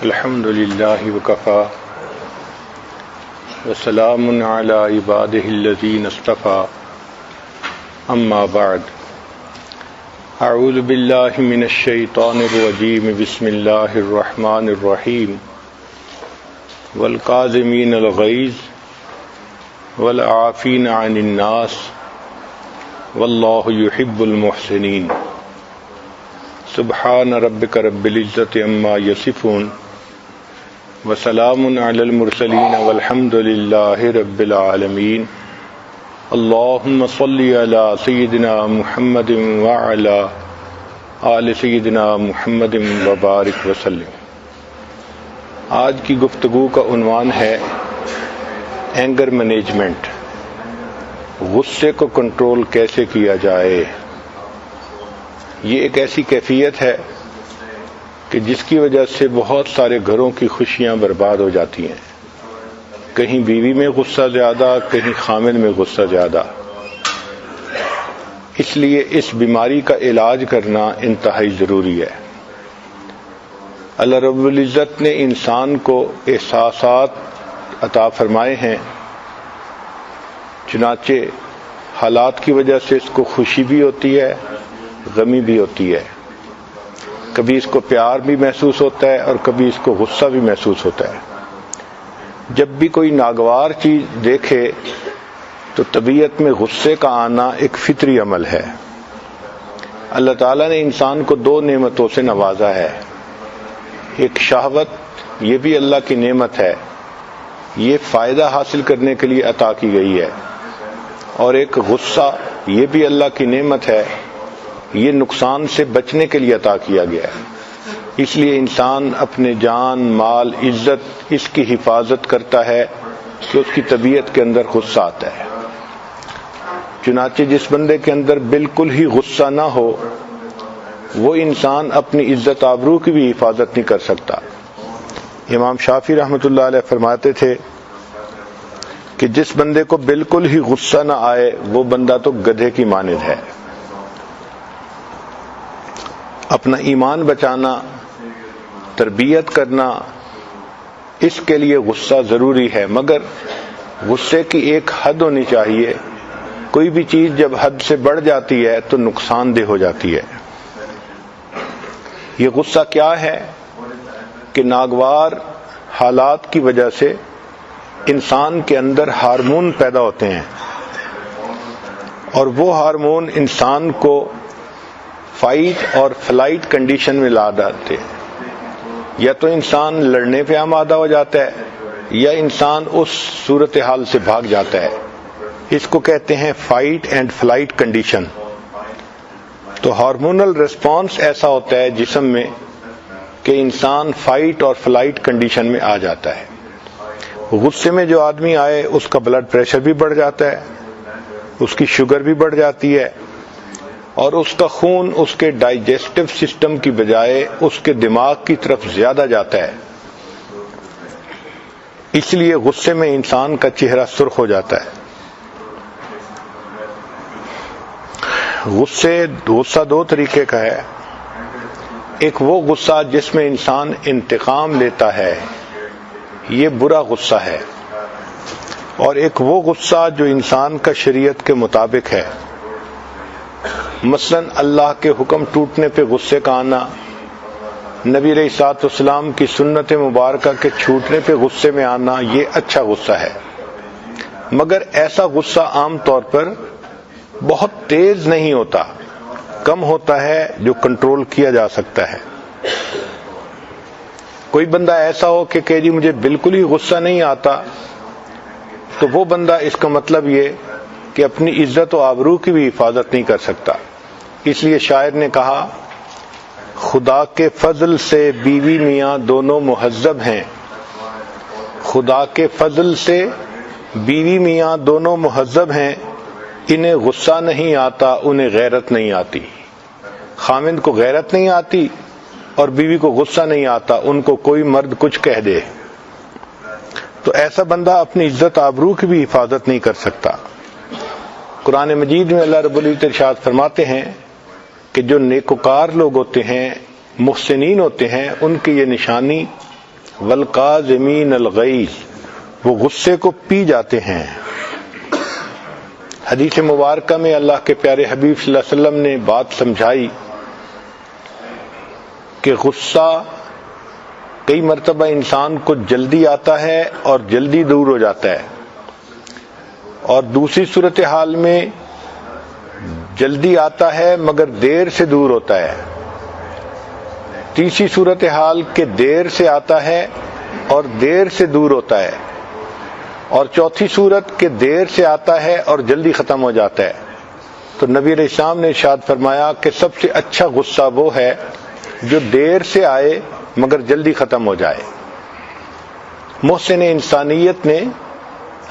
الحمد للہ وکفا وسلام علی عبادہ الذین اصطفی اما بعد اعوذ باللہ من الشیطان الرجیم بسم اللہ الرحمن الرحیم والکاظمین الغیظ والعافین عن الناس واللہ یحب المحسنین سبحان ربک رب العزت عما یصفون وسلام علی المرسلین والحمد للہ رب العالمین اللہم صلی علی سیدنا محمد وعلی آل سیدنا محمد وبارک وسلم۔ آج کی گفتگو کا عنوان ہے اینگر مینجمنٹ، غصے کو کنٹرول کیسے کیا جائے۔ یہ ایک ایسی کیفیت ہے کہ جس کی وجہ سے بہت سارے گھروں کی خوشیاں برباد ہو جاتی ہیں، کہیں بیوی میں غصہ زیادہ، کہیں خامن میں غصہ زیادہ۔ اس لیے اس بیماری کا علاج کرنا انتہائی ضروری ہے۔ اللہ رب العزت نے انسان کو احساسات عطا فرمائے ہیں، چنانچہ حالات کی وجہ سے اس کو خوشی بھی ہوتی ہے، غمی بھی ہوتی ہے، کبھی اس کو پیار بھی محسوس ہوتا ہے اور کبھی اس کو غصہ بھی محسوس ہوتا ہے۔ جب بھی کوئی ناگوار چیز دیکھے تو طبیعت میں غصے کا آنا ایک فطری عمل ہے۔ اللہ تعالیٰ نے انسان کو دو نعمتوں سے نوازا ہے، ایک شہوت، یہ بھی اللہ کی نعمت ہے، یہ فائدہ حاصل کرنے کے لیے عطا کی گئی ہے، اور ایک غصہ، یہ بھی اللہ کی نعمت ہے، یہ نقصان سے بچنے کے لیے عطا کیا گیا ہے۔ اس لیے انسان اپنے جان، مال، عزت، اس کی حفاظت کرتا ہے کہ اس کی طبیعت کے اندر غصہ آتا ہے۔ چنانچہ جس بندے کے اندر بالکل ہی غصہ نہ ہو، وہ انسان اپنی عزت آبرو کی بھی حفاظت نہیں کر سکتا۔ امام شافعی رحمۃ اللہ علیہ فرماتے تھے کہ جس بندے کو بالکل ہی غصہ نہ آئے وہ بندہ تو گدھے کی مانند ہے۔ اپنا ایمان بچانا، تربیت کرنا، اس کے لیے غصہ ضروری ہے، مگر غصے کی ایک حد ہونی چاہیے۔ کوئی بھی چیز جب حد سے بڑھ جاتی ہے تو نقصان دہ ہو جاتی ہے۔ یہ غصہ کیا ہے کہ ناگوار حالات کی وجہ سے انسان کے اندر ہارمون پیدا ہوتے ہیں، اور وہ ہارمون انسان کو فائٹ اور فلائٹ کنڈیشن میں لا ڈالتے ہیں۔ یا تو انسان لڑنے پہ آمادہ ہو جاتا ہے یا انسان اس صورتحال سے بھاگ جاتا ہے۔ اس کو کہتے ہیں فائٹ اینڈ فلائٹ کنڈیشن۔ تو ہارمونل ریسپانس ایسا ہوتا ہے جسم میں کہ انسان فائٹ اور فلائٹ کنڈیشن میں آ جاتا ہے۔ غصے میں جو آدمی آئے اس کا بلڈ پریشر بھی بڑھ جاتا ہے، اس کی شوگر بھی بڑھ جاتی ہے، اور اس کا خون اس کے ڈائجسٹو سسٹم کی بجائے اس کے دماغ کی طرف زیادہ جاتا ہے۔ اس لیے غصے میں انسان کا چہرہ سرخ ہو جاتا ہے۔ غصہ دو طریقے کا ہے، ایک وہ غصہ جس میں انسان انتقام لیتا ہے، یہ برا غصہ ہے، اور ایک وہ غصہ جو انسان کا شریعت کے مطابق ہے۔ مثلا اللہ کے حکم ٹوٹنے پہ غصے کا آنا، نبی علیہ الصلوۃ والسلام کی سنت مبارکہ کے چھوٹنے پہ غصے میں آنا، یہ اچھا غصہ ہے۔ مگر ایسا غصہ عام طور پر بہت تیز نہیں ہوتا، کم ہوتا ہے، جو کنٹرول کیا جا سکتا ہے۔ کوئی بندہ ایسا ہو کہ جی مجھے بالکل ہی غصہ نہیں آتا، تو وہ بندہ اس کا مطلب یہ کہ اپنی عزت و آبرو کی بھی حفاظت نہیں کر سکتا۔ اس لیے شاعر نے کہا، خدا کے فضل سے بیوی میاں دونوں مہذب ہیں، خدا کے فضل سے بیوی میاں دونوں مہذب ہیں، انہیں غصہ نہیں آتا، انہیں غیرت نہیں آتی۔ خامند کو غیرت نہیں آتی اور بیوی کو غصہ نہیں آتا، ان کو کوئی مرد کچھ کہہ دے تو ایسا بندہ اپنی عزت آبرو کی بھی حفاظت نہیں کر سکتا۔ قرآن مجید میں اللہ رب العزت ارشاد فرماتے ہیں کہ جو نیکوکار لوگ ہوتے ہیں، محسنین ہوتے ہیں، ان کی یہ نشانی والقاظمین الغیظ، وہ غصے کو پی جاتے ہیں۔ حدیث مبارکہ میں اللہ کے پیارے حبیب صلی اللہ علیہ وسلم نے بات سمجھائی کہ غصہ کئی مرتبہ انسان کو جلدی آتا ہے اور جلدی دور ہو جاتا ہے، اور دوسری صورتحال میں جلدی آتا ہے مگر دیر سے دور ہوتا ہے، تیسری صورتحال کہ دیر سے آتا ہے اور دیر سے دور ہوتا ہے، اور چوتھی صورت کہ دیر سے آتا ہے اور جلدی ختم ہو جاتا ہے۔ تو نبی علیہ السلام نے ارشاد فرمایا کہ سب سے اچھا غصہ وہ ہے جو دیر سے آئے مگر جلدی ختم ہو جائے۔ محسن انسانیت نے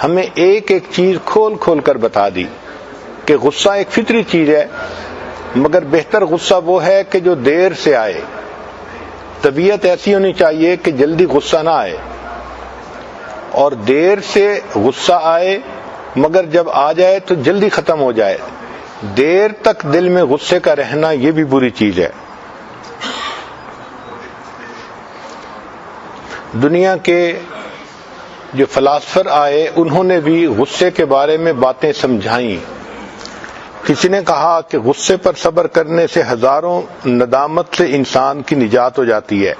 ہمیں ایک ایک چیز کھول کھول کر بتا دی کہ غصہ ایک فطری چیز ہے، مگر بہتر غصہ وہ ہے کہ جو دیر سے آئے۔ طبیعت ایسی ہونی چاہیے کہ جلدی غصہ نہ آئے، اور دیر سے غصہ آئے مگر جب آ جائے تو جلدی ختم ہو جائے۔ دیر تک دل میں غصے کا رہنا یہ بھی بری چیز ہے۔ دنیا کے جو فلاسفر آئے انہوں نے بھی غصے کے بارے میں باتیں سمجھائیں۔ کسی نے کہا کہ غصے پر صبر کرنے سے ہزاروں ندامت سے انسان کی نجات ہو جاتی ہے۔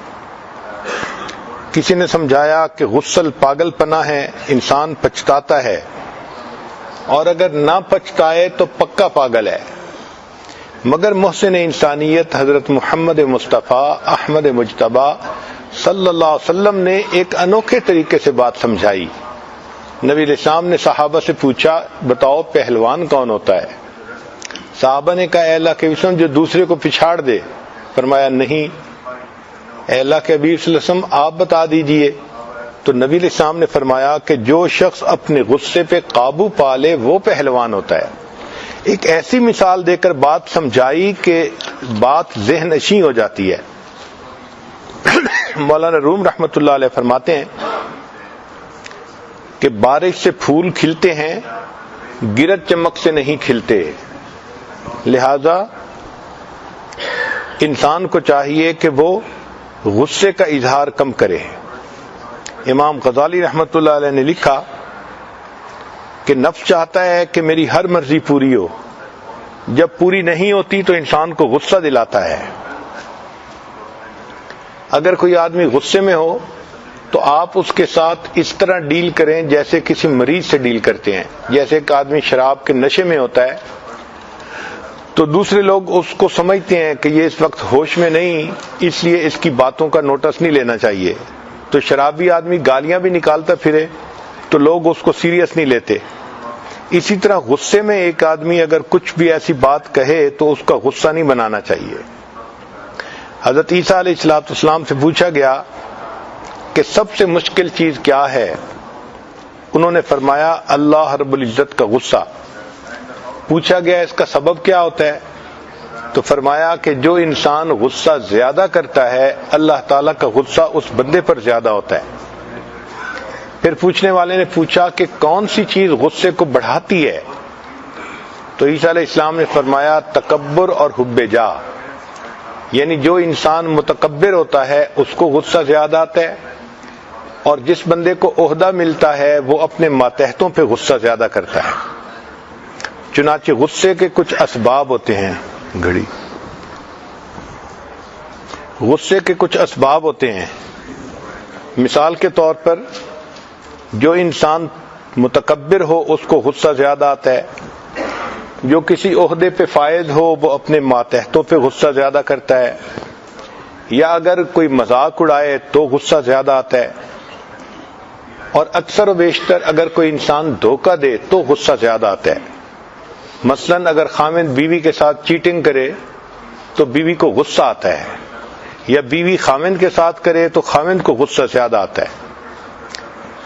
کسی نے سمجھایا کہ غسل پاگل پنا ہے، انسان پچھتاتا ہے، اور اگر نہ پچھتائے تو پکا پاگل ہے۔ مگر محسن انسانیت حضرت محمد مصطفیٰ احمد مجتبیٰ صلی اللہ علیہ وسلم نے ایک انوکھے طریقے سے بات سمجھائی۔ نبی علیہ السلام نے صحابہ سے پوچھا، بتاؤ پہلوان کون ہوتا ہے؟ صحابہ نے کہا، اے اللہ کے وسلم جو دوسرے کو پچھاڑ دے۔ فرمایا نہیں، اے اللہ کے حبیب صلی اللہ علیہ وسلم آپ بتا دیجئے۔ تو نبی علیہ السلام نے فرمایا کہ جو شخص اپنے غصے پہ قابو پا لے وہ پہلوان ہوتا ہے۔ ایک ایسی مثال دے کر بات سمجھائی کہ بات ذہن نشیں ہو جاتی ہے۔ مولانا روم رحمۃ اللہ علیہ فرماتے ہیں کہ بارش سے پھول کھلتے ہیں، گرج چمک سے نہیں کھلتے، لہذا انسان کو چاہیے کہ وہ غصے کا اظہار کم کرے۔ امام غزالی رحمۃ اللہ علیہ نے لکھا کہ نفس چاہتا ہے کہ میری ہر مرضی پوری ہو، جب پوری نہیں ہوتی تو انسان کو غصہ دلاتا ہے۔ اگر کوئی آدمی غصے میں ہو تو آپ اس کے ساتھ اس طرح ڈیل کریں جیسے کسی مریض سے ڈیل کرتے ہیں۔ جیسے ایک آدمی شراب کے نشے میں ہوتا ہے تو دوسرے لوگ اس کو سمجھتے ہیں کہ یہ اس وقت ہوش میں نہیں، اس لیے اس کی باتوں کا نوٹس نہیں لینا چاہیے، تو شرابی آدمی گالیاں بھی نکالتا پھرے تو لوگ اس کو سیریس نہیں لیتے۔ اسی طرح غصے میں ایک آدمی اگر کچھ بھی ایسی بات کہے تو اس کا غصہ نہیں بنانا چاہیے۔ حضرت عیسیٰ علیہ السلام سے پوچھا گیا کہ سب سے مشکل چیز کیا ہے؟ انہوں نے فرمایا اللہ رب العزت کا غصہ۔ پوچھا گیا اس کا سبب کیا ہوتا ہے؟ تو فرمایا کہ جو انسان غصہ زیادہ کرتا ہے اللہ تعالیٰ کا غصہ اس بندے پر زیادہ ہوتا ہے۔ پھر پوچھنے والے نے پوچھا کہ کون سی چیز غصے کو بڑھاتی ہے؟ تو عیسیٰ علیہ السلام نے فرمایا تکبر اور حب جاہ، یعنی جو انسان متکبر ہوتا ہے اس کو غصہ زیادہ آتا ہے، اور جس بندے کو عہدہ ملتا ہے وہ اپنے ماتحتوں پہ غصہ زیادہ کرتا ہے۔ چنانچہ غصے کے کچھ اسباب ہوتے ہیں، غصے کے کچھ اسباب ہوتے ہیں۔ مثال کے طور پر جو انسان متکبر ہو اس کو غصہ زیادہ آتا ہے، جو کسی عہدے پہ فائز ہو وہ اپنے ماتحتوں پہ غصہ زیادہ کرتا ہے، یا اگر کوئی مذاق اڑائے تو غصہ زیادہ آتا ہے، اور اکثر و بیشتر اگر کوئی انسان دھوکہ دے تو غصہ زیادہ آتا ہے۔ مثلاً اگر خاوند بیوی کے ساتھ چیٹنگ کرے تو بیوی کو غصہ آتا ہے، یا بیوی خاوند کے ساتھ کرے تو خاوند کو غصہ زیادہ آتا ہے۔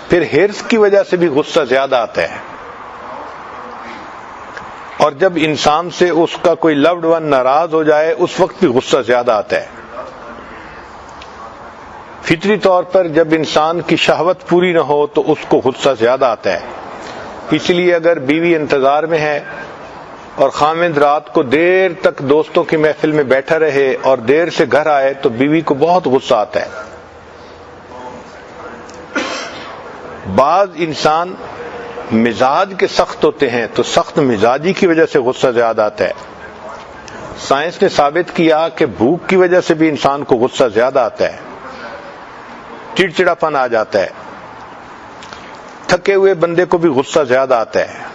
پھر ہرس کی وجہ سے بھی غصہ زیادہ آتا ہے، اور جب انسان سے اس کا کوئی لوڈ ون ناراض ہو جائے اس وقت بھی غصہ زیادہ آتا ہے۔ فطری طور پر جب انسان کی شہوت پوری نہ ہو تو اس کو غصہ زیادہ آتا ہے۔ اس لیے اگر بیوی انتظار میں ہے اور خاوند رات کو دیر تک دوستوں کی محفل میں بیٹھا رہے اور دیر سے گھر آئے تو بیوی کو بہت غصہ آتا ہے۔ بعض انسان مزاج کے سخت ہوتے ہیں تو سخت مزاجی کی وجہ سے غصہ زیادہ آتا ہے. سائنس نے ثابت کیا کہ بھوک کی وجہ سے بھی انسان کو غصہ زیادہ آتا ہے, چڑچڑاپن آ جاتا ہے. تھکے ہوئے بندے کو بھی غصہ زیادہ آتا ہے.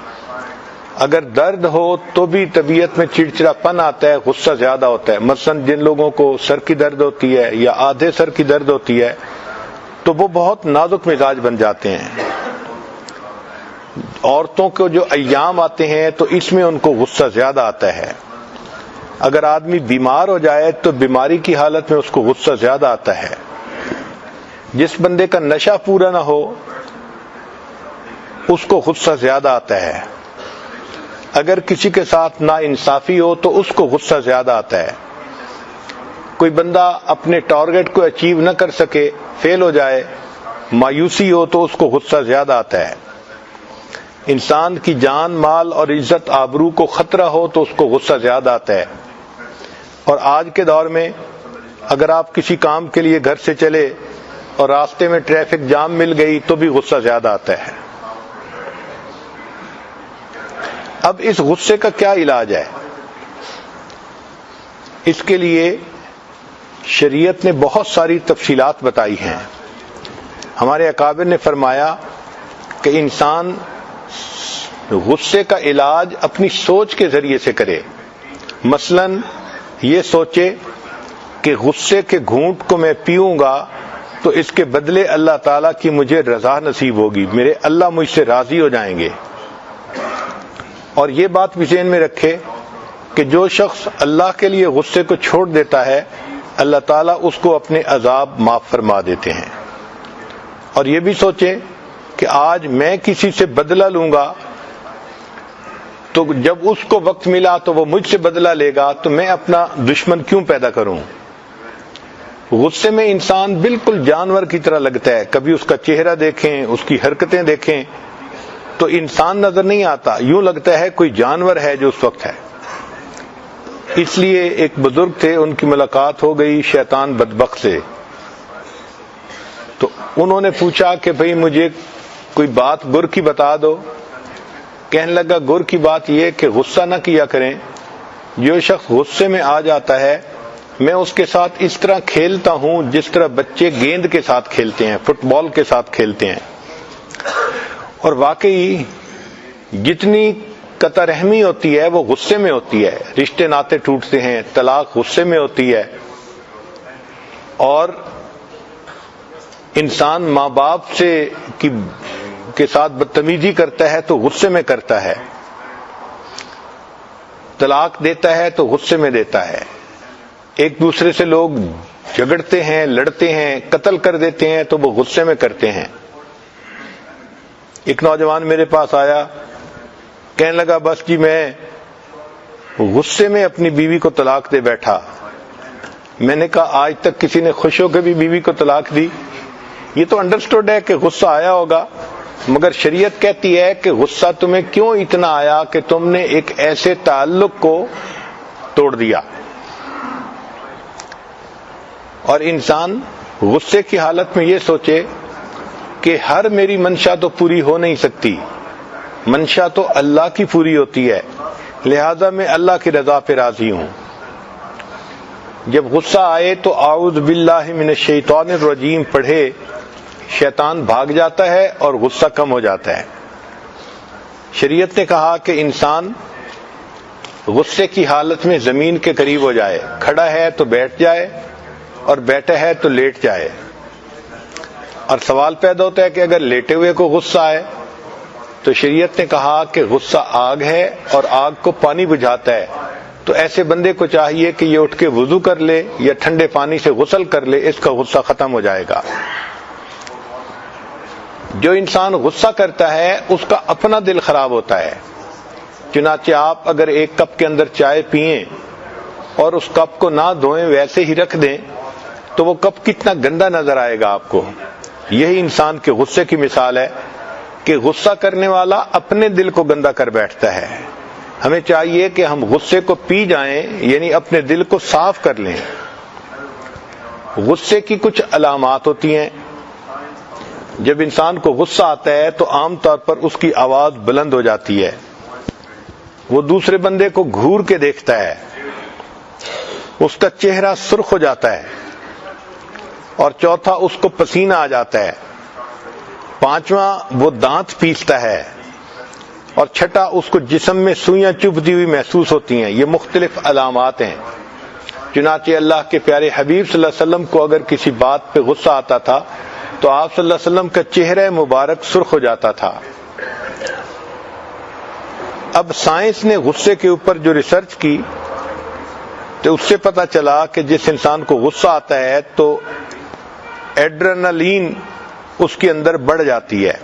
اگر درد ہو تو بھی طبیعت میں چڑچڑاپن آتا ہے, غصہ زیادہ ہوتا ہے. مثلا جن لوگوں کو سر کی درد ہوتی ہے یا آدھے سر کی درد ہوتی ہے تو وہ بہت نازک مزاج بن جاتے ہیں. عورتوں کو جو ایام آتے ہیں تو اس میں ان کو غصہ زیادہ آتا ہے. اگر آدمی بیمار ہو جائے تو بیماری کی حالت میں اس کو غصہ زیادہ آتا ہے. جس بندے کا نشہ پورا نہ ہو اس کو غصہ زیادہ آتا ہے. اگر کسی کے ساتھ ناانصافی ہو تو اس کو غصہ زیادہ آتا ہے. کوئی بندہ اپنے ٹارگٹ کو اچیو نہ کر سکے, فیل ہو جائے, مایوسی ہو تو اس کو غصہ زیادہ آتا ہے. انسان کی جان مال اور عزت آبرو کو خطرہ ہو تو اس کو غصہ زیادہ آتا ہے. اور آج کے دور میں اگر آپ کسی کام کے لیے گھر سے چلے اور راستے میں ٹریفک جام مل گئی تو بھی غصہ زیادہ آتا ہے. اب اس غصے کا کیا علاج ہے؟ اس کے لیے شریعت نے بہت ساری تفصیلات بتائی ہیں. ہمارے اکابر نے فرمایا کہ انسان غصے کا علاج اپنی سوچ کے ذریعے سے کرے. مثلا یہ سوچے کہ غصے کے گھونٹ کو میں پیوں گا تو اس کے بدلے اللہ تعالیٰ کی مجھے رضا نصیب ہوگی, میرے اللہ مجھ سے راضی ہو جائیں گے. اور یہ بات بھی ذہن میں رکھے کہ جو شخص اللہ کے لیے غصے کو چھوڑ دیتا ہے اللہ تعالیٰ اس کو اپنے عذاب معاف فرما دیتے ہیں. اور یہ بھی سوچے کہ آج میں کسی سے بدلہ لوں گا تو جب اس کو وقت ملا تو وہ مجھ سے بدلہ لے گا, تو میں اپنا دشمن کیوں پیدا کروں. غصے میں انسان بالکل جانور کی طرح لگتا ہے. کبھی اس کا چہرہ دیکھیں, اس کی حرکتیں دیکھیں تو انسان نظر نہیں آتا, یوں لگتا ہے کوئی جانور ہے جو اس وقت ہے. اس لیے ایک بزرگ تھے, ان کی ملاقات ہو گئی شیطان بدبخت سے. تو انہوں نے پوچھا کہ بھئی مجھے کوئی بات گر کی بتا دو. کہنے لگا گر کی بات یہ کہ غصہ نہ کیا کریں. جو شخص غصے میں آ جاتا ہے میں اس کے ساتھ اس طرح کھیلتا ہوں جس طرح بچے گیند کے ساتھ کھیلتے ہیں, فٹ بال کے ساتھ کھیلتے ہیں. اور واقعی جتنی قطع رحمی ہوتی ہے وہ غصے میں ہوتی ہے. رشتے ناطے ٹوٹتے ہیں, طلاق غصے میں ہوتی ہے. اور انسان ماں باپ کے ساتھ بدتمیزی کرتا ہے تو غصے میں کرتا ہے. طلاق دیتا ہے تو غصے میں دیتا ہے. ایک دوسرے سے لوگ جھگڑتے ہیں, لڑتے ہیں, قتل کر دیتے ہیں تو وہ غصے میں کرتے ہیں. ایک نوجوان میرے پاس آیا, کہنے لگا بس جی میں غصے میں اپنی بیوی کو طلاق دے بیٹھا. میں نے کہا آج تک کسی نے خوش ہو کے بھی بیوی کو طلاق دی؟ یہ تو انڈرسٹوڈ ہے کہ غصہ آیا ہوگا, مگر شریعت کہتی ہے کہ غصہ تمہیں کیوں اتنا آیا کہ تم نے ایک ایسے تعلق کو توڑ دیا. اور انسان غصے کی حالت میں یہ سوچے کہ ہر میری منشا تو پوری ہو نہیں سکتی, منشا تو اللہ کی پوری ہوتی ہے, لہذا میں اللہ کی رضا پہ راضی ہوں. جب غصہ آئے تو اعوذ باللہ من الشیطان الرجیم پڑھے, شیطان بھاگ جاتا ہے اور غصہ کم ہو جاتا ہے. شریعت نے کہا کہ انسان غصے کی حالت میں زمین کے قریب ہو جائے, کھڑا ہے تو بیٹھ جائے اور بیٹھا ہے تو لیٹ جائے. اور سوال پیدا ہوتا ہے کہ اگر لیٹے ہوئے کو غصہ آئے تو شریعت نے کہا کہ غصہ آگ ہے اور آگ کو پانی بجھاتا ہے, تو ایسے بندے کو چاہیے کہ یہ اٹھ کے وضو کر لے یا ٹھنڈے پانی سے غسل کر لے, اس کا غصہ ختم ہو جائے گا. جو انسان غصہ کرتا ہے اس کا اپنا دل خراب ہوتا ہے. چنانچہ آپ اگر ایک کپ کے اندر چائے پئیں اور اس کپ کو نہ دھوئیں ویسے ہی رکھ دیں تو وہ کپ کتنا گندا نظر آئے گا آپ کو. یہی انسان کے غصے کی مثال ہے کہ غصہ کرنے والا اپنے دل کو گندا کر بیٹھتا ہے. ہمیں چاہیے کہ ہم غصے کو پی جائیں, یعنی اپنے دل کو صاف کر لیں. غصے کی کچھ علامات ہوتی ہیں. جب انسان کو غصہ آتا ہے تو عام طور پر اس کی آواز بلند ہو جاتی ہے، وہ دوسرے بندے کو گھور کے دیکھتا ہے، اس کا چہرہ سرخ ہو جاتا ہے، اور چوتھا اس کو پسینہ آ جاتا ہے، پانچواں وہ دانت پیستا ہے، اور چھٹا اس کو جسم میں سوئیاں چبھتی ہوئی محسوس ہوتی ہیں۔ یہ مختلف علامات ہیں۔ چنانچہ اللہ کے پیارے حبیب صلی اللہ علیہ وسلم کو اگر کسی بات پہ غصہ آتا تھا تو آپ صلی اللہ علیہ وسلم کا چہرہ مبارک سرخ ہو جاتا تھا۔ اب سائنس نے غصے کے اوپر جو ریسرچ کی تو اس سے پتہ چلا کہ جس انسان کو غصہ آتا ہے تو ایڈرینالین اس کے اندر بڑھ جاتی ہے،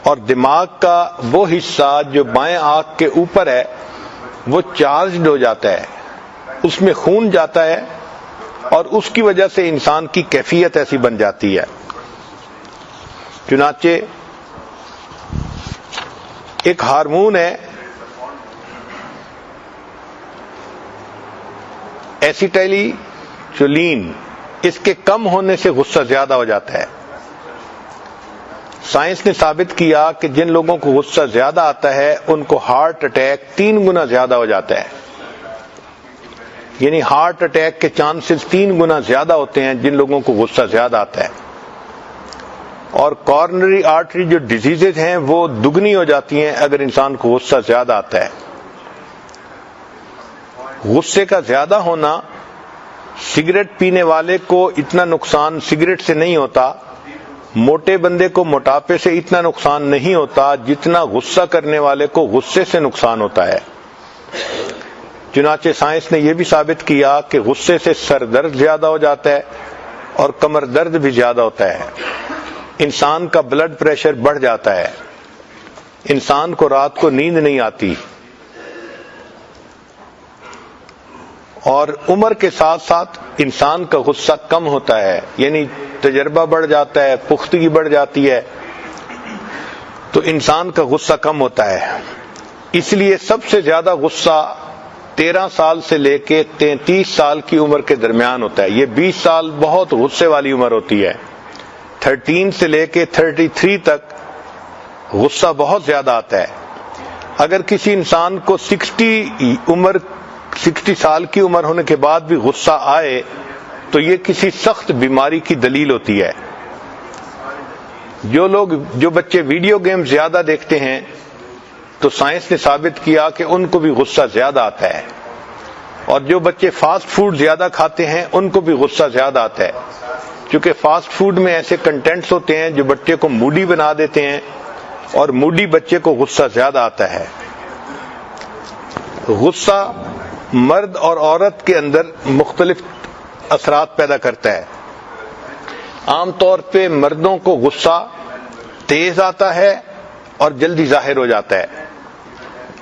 اور دماغ کا وہ حصہ جو بائیں آنکھ کے اوپر ہے وہ چارجڈ ہو جاتا ہے، اس میں خون جاتا ہے، اور اس کی وجہ سے انسان کی کیفیت ایسی بن جاتی ہے۔ چنانچہ ایک ہارمون ہے ایسیٹائلچولین، اس کے کم ہونے سے غصہ زیادہ ہو جاتا ہے۔ سائنس نے ثابت کیا کہ جن لوگوں کو غصہ زیادہ آتا ہے ان کو ہارٹ اٹیک 3 گنا زیادہ ہو جاتا ہے، یعنی ہارٹ اٹیک کے چانسز 3 گنا زیادہ ہوتے ہیں جن لوگوں کو غصہ زیادہ آتا ہے، اور کارنری آرٹری جو ڈیزیزز ہیں وہ دگنی ہو جاتی ہیں اگر انسان کو غصہ زیادہ آتا ہے۔ غصے کا زیادہ ہونا سگریٹ پینے والے کو اتنا نقصان سگریٹ سے نہیں ہوتا، موٹے بندے کو موٹاپے سے اتنا نقصان نہیں ہوتا جتنا غصہ کرنے والے کو غصے سے نقصان ہوتا ہے۔ چنانچہ سائنس نے یہ بھی ثابت کیا کہ غصے سے سر درد زیادہ ہو جاتا ہے اور کمر درد بھی زیادہ ہوتا ہے، انسان کا بلڈ پریشر بڑھ جاتا ہے، انسان کو رات کو نیند نہیں آتی، اور عمر کے ساتھ ساتھ انسان کا غصہ کم ہوتا ہے، یعنی تجربہ بڑھ جاتا ہے، پختگی بڑھ جاتی ہے، تو انسان کا غصہ کم ہوتا ہے۔ اس لیے سب سے زیادہ غصہ 13 سال سے لے کے 33 سال کی عمر کے درمیان ہوتا ہے۔ یہ 20 سال بہت غصے والی عمر ہوتی ہے، 13 سے لے کے 33 تک غصہ بہت زیادہ آتا ہے۔ اگر کسی انسان کو 60 سال کی عمر ہونے کے بعد بھی غصہ آئے تو یہ کسی سخت بیماری کی دلیل ہوتی ہے۔ جو بچے ویڈیو گیم زیادہ دیکھتے ہیں تو سائنس نے ثابت کیا کہ ان کو بھی غصہ زیادہ آتا ہے، اور جو بچے فاسٹ فوڈ زیادہ کھاتے ہیں ان کو بھی غصہ زیادہ آتا ہے، کیونکہ فاسٹ فوڈ میں ایسے کنٹینٹس ہوتے ہیں جو بچے کو موڈی بنا دیتے ہیں، اور موڈی بچے کو غصہ زیادہ آتا ہے۔ غصہ مرد اور عورت کے اندر مختلف اثرات پیدا کرتا ہے۔ عام طور پہ مردوں کو غصہ تیز آتا ہے اور جلدی ظاہر ہو جاتا ہے،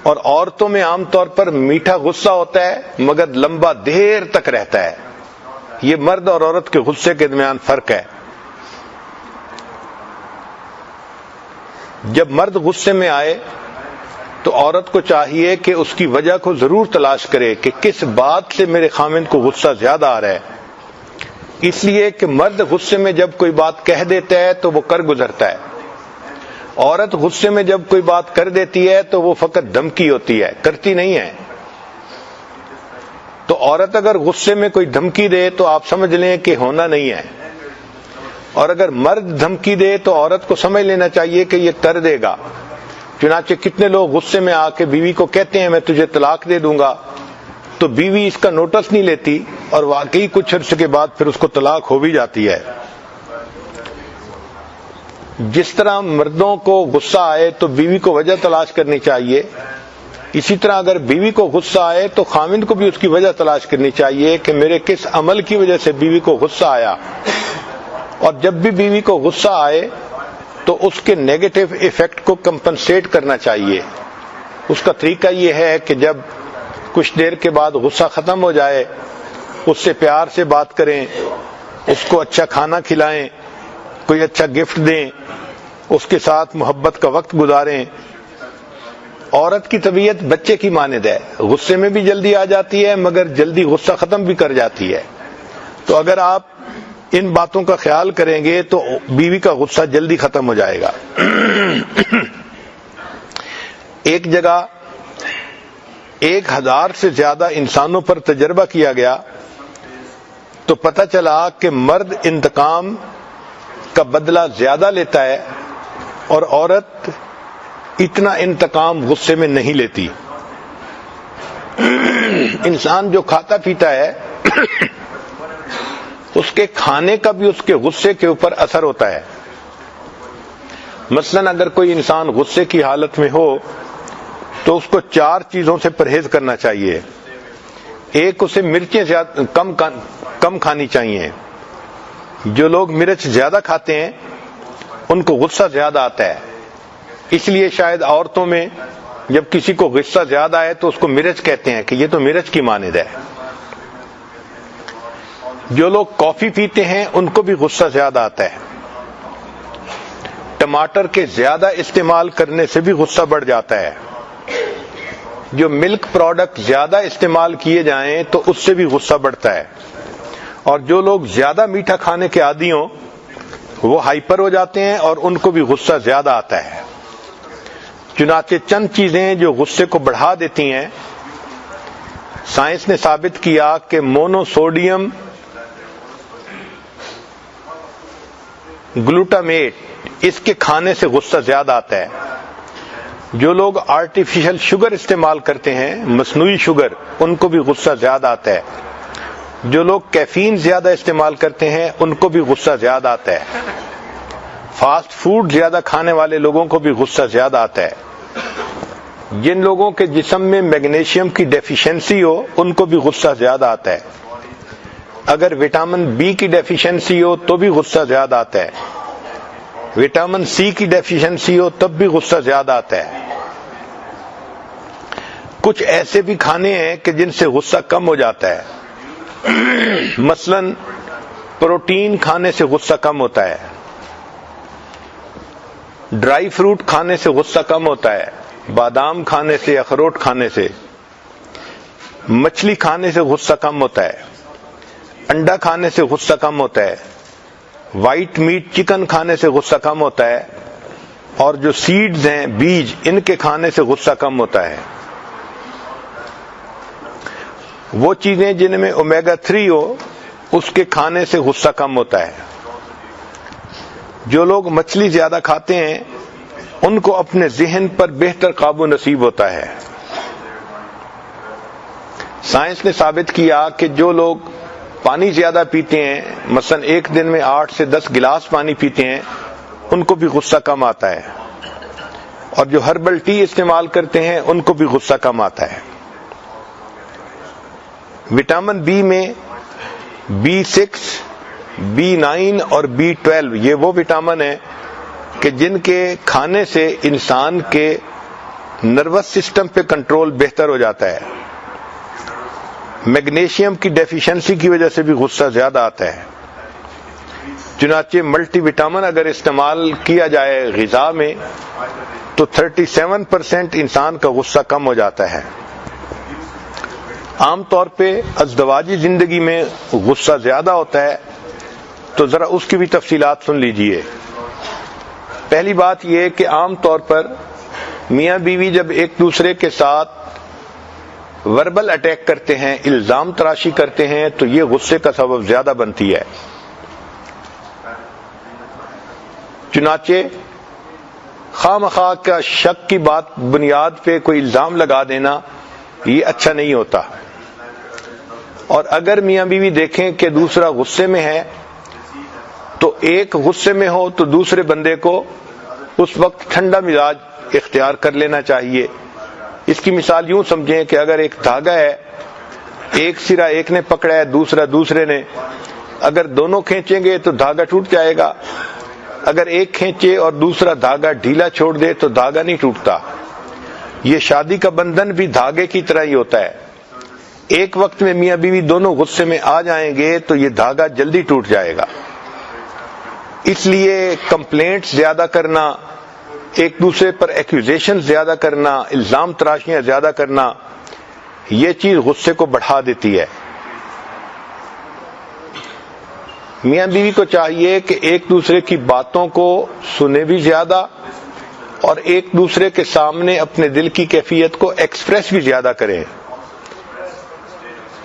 اور عورتوں میں عام طور پر میٹھا غصہ ہوتا ہے مگر لمبا دیر تک رہتا ہے۔ یہ مرد اور عورت کے غصے کے درمیان فرق ہے۔ جب مرد غصے میں آئے تو عورت کو چاہیے کہ اس کی وجہ کو ضرور تلاش کرے کہ کس بات سے میرے خامند کو غصہ زیادہ آ رہا ہے، اس لیے کہ مرد غصے میں جب کوئی بات کہہ دیتا ہے تو وہ کر گزرتا ہے، عورت غصے میں جب کوئی بات کر دیتی ہے تو وہ فقط دھمکی ہوتی ہے، کرتی نہیں ہے۔ تو عورت اگر غصے میں کوئی دھمکی دے تو آپ سمجھ لیں کہ ہونا نہیں ہے، اور اگر مرد دھمکی دے تو عورت کو سمجھ لینا چاہیے کہ یہ کر دے گا۔ چنانچہ کتنے لوگ غصے میں آ کے بیوی کو کہتے ہیں میں تجھے طلاق دے دوں گا، تو بیوی اس کا نوٹس نہیں لیتی اور واقعی کچھ عرصے کے بعد پھر اس کو طلاق ہو بھی جاتی ہے۔ جس طرح مردوں کو غصہ آئے تو بیوی کو وجہ تلاش کرنی چاہیے، اسی طرح اگر بیوی کو غصہ آئے تو خامند کو بھی اس کی وجہ تلاش کرنی چاہیے کہ میرے کس عمل کی وجہ سے بیوی کو غصہ آیا، اور جب بھی بیوی کو غصہ آئے تو اس کے نیگیٹو ایفیکٹ کو کمپنسیٹ کرنا چاہیے۔ اس کا طریقہ یہ ہے کہ جب کچھ دیر کے بعد غصہ ختم ہو جائے اس سے پیار سے بات کریں، اس کو اچھا کھانا کھلائیں، کوئی اچھا گفٹ دیں، اس کے ساتھ محبت کا وقت گزاریں۔ عورت کی طبیعت بچے کی مانند ہے، غصے میں بھی جلدی آ جاتی ہے مگر جلدی غصہ ختم بھی کر جاتی ہے۔ تو اگر آپ ان باتوں کا خیال کریں گے تو بیوی کا غصہ جلدی ختم ہو جائے گا۔ ایک جگہ 1000 سے زیادہ انسانوں پر تجربہ کیا گیا تو پتہ چلا کہ مرد انتقام کا بدلہ زیادہ لیتا ہے اور عورت اتنا انتقام غصے میں نہیں لیتی۔ انسان جو کھاتا پیتا ہے اس کے کھانے کا بھی اس کے غصے کے اوپر اثر ہوتا ہے۔ مثلا اگر کوئی انسان غصے کی حالت میں ہو تو اس کو 4 چیزوں سے پرہیز کرنا چاہیے۔ ایک، اسے مرچیں کم کھانی چاہیے۔ جو لوگ مرچ زیادہ کھاتے ہیں ان کو غصہ زیادہ آتا ہے، اس لیے شاید عورتوں میں جب کسی کو غصہ زیادہ آئے تو اس کو مرچ کہتے ہیں کہ یہ تو مرچ کی مانند ہے۔ جو لوگ کافی پیتے ہیں ان کو بھی غصہ زیادہ آتا ہے۔ ٹماٹر کے زیادہ استعمال کرنے سے بھی غصہ بڑھ جاتا ہے۔ جو ملک پروڈکٹ زیادہ استعمال کیے جائیں تو اس سے بھی غصہ بڑھتا ہے۔ اور جو لوگ زیادہ میٹھا کھانے کے عادی ہوں وہ ہائپر ہو جاتے ہیں اور ان کو بھی غصہ زیادہ آتا ہے۔ چنانچہ چند چیزیں جو غصے کو بڑھا دیتی ہیں، سائنس نے ثابت کیا کہ مونو سوڈیم گلوٹامیٹ، اس کے کھانے سے غصہ زیادہ آتا ہے۔ جو لوگ آرٹیفیشل شوگر استعمال کرتے ہیں، مصنوعی شوگر، ان کو بھی غصہ زیادہ آتا ہے۔ جو لوگ کیفین زیادہ استعمال کرتے ہیں ان کو بھی غصہ زیادہ آتا ہے۔ فاسٹ فوڈ زیادہ کھانے والے لوگوں کو بھی غصہ زیادہ آتا ہے۔ جن لوگوں کے جسم میں میگنیشیم کی ڈیفیشنسی ہو ان کو بھی غصہ زیادہ آتا ہے۔ اگر وٹامن بی کی ڈیفیشنسی ہو تو بھی غصہ زیادہ آتا ہے۔ وٹامن سی کی ڈیفیشنسی ہو تب بھی غصہ زیادہ آتا ہے۔ کچھ ایسے بھی کھانے ہیں کہ جن سے غصہ کم ہو جاتا ہے۔ مثلا پروٹین کھانے سے غصہ کم ہوتا ہے، ڈرائی فروٹ کھانے سے غصہ کم ہوتا ہے، بادام کھانے سے، اخروٹ کھانے سے، مچھلی کھانے سے غصہ کم ہوتا ہے، انڈا کھانے سے غصہ کم ہوتا ہے، وائٹ میٹ چکن کھانے سے غصہ کم ہوتا ہے، اور جو سیڈز ہیں، بیج، ان کے کھانے سے غصہ کم ہوتا ہے۔ وہ چیزیں جن میں اومیگا 3 ہو اس کے کھانے سے غصہ کم ہوتا ہے۔ جو لوگ مچھلی زیادہ کھاتے ہیں ان کو اپنے ذہن پر بہتر قابو نصیب ہوتا ہے۔ سائنس نے ثابت کیا کہ جو لوگ پانی زیادہ پیتے ہیں، مثلا ایک دن میں 8 سے 10 گلاس پانی پیتے ہیں، ان کو بھی غصہ کم آتا ہے۔ اور جو ہربل ٹی استعمال کرتے ہیں ان کو بھی غصہ کم آتا ہے۔ وٹامن بی میں B6، B9 اور B12 یہ وہ وٹامن ہیں کہ جن کے کھانے سے انسان کے نروس سسٹم پہ کنٹرول بہتر ہو جاتا ہے۔ میگنیشیم کی ڈیفیشنسی کی وجہ سے بھی غصہ زیادہ آتا ہے۔ چنانچہ ملٹی وٹامن اگر استعمال کیا جائے غذا میں تو 37% انسان کا غصہ کم ہو جاتا ہے۔ عام طور پہ ازدواجی زندگی میں غصہ زیادہ ہوتا ہے تو ذرا اس کی بھی تفصیلات سن لیجئے۔ پہلی بات یہ کہ عام طور پر میاں بیوی جب ایک دوسرے کے ساتھ وربل اٹیک کرتے ہیں، الزام تراشی کرتے ہیں، تو یہ غصے کا سبب زیادہ بنتی ہے۔ چنانچہ خواہ مخواہ کا شک کی بات بنیاد پہ کوئی الزام لگا دینا یہ اچھا نہیں ہوتا۔ اور اگر میاں بیوی دیکھیں کہ دوسرا غصے میں ہے تو ایک غصے میں ہو تو دوسرے بندے کو اس وقت ٹھنڈا مزاج اختیار کر لینا چاہیے۔ اس کی مثال یوں سمجھیں کہ اگر ایک دھاگا ہے، ایک سرا ایک نے پکڑا ہے، دوسرا دوسرے نے، اگر دونوں کھینچیں گے تو دھاگا ٹوٹ جائے گا۔ اگر ایک کھینچے اور دوسرا دھاگا ڈھیلا چھوڑ دے تو دھاگا نہیں ٹوٹتا۔ یہ شادی کا بندھن بھی دھاگے کی طرح ہی ہوتا ہے۔ ایک وقت میں میاں بیوی دونوں غصے میں آ جائیں گے تو یہ دھاگا جلدی ٹوٹ جائے گا۔ اس لیے کمپلینٹ زیادہ کرنا، ایک دوسرے پر ایکوزیشن زیادہ کرنا، الزام تراشیاں زیادہ کرنا، یہ چیز غصے کو بڑھا دیتی ہے۔ میاں بیوی کو چاہیے کہ ایک دوسرے کی باتوں کو سنے بھی زیادہ اور ایک دوسرے کے سامنے اپنے دل کی کیفیت کو ایکسپریس بھی زیادہ کریں.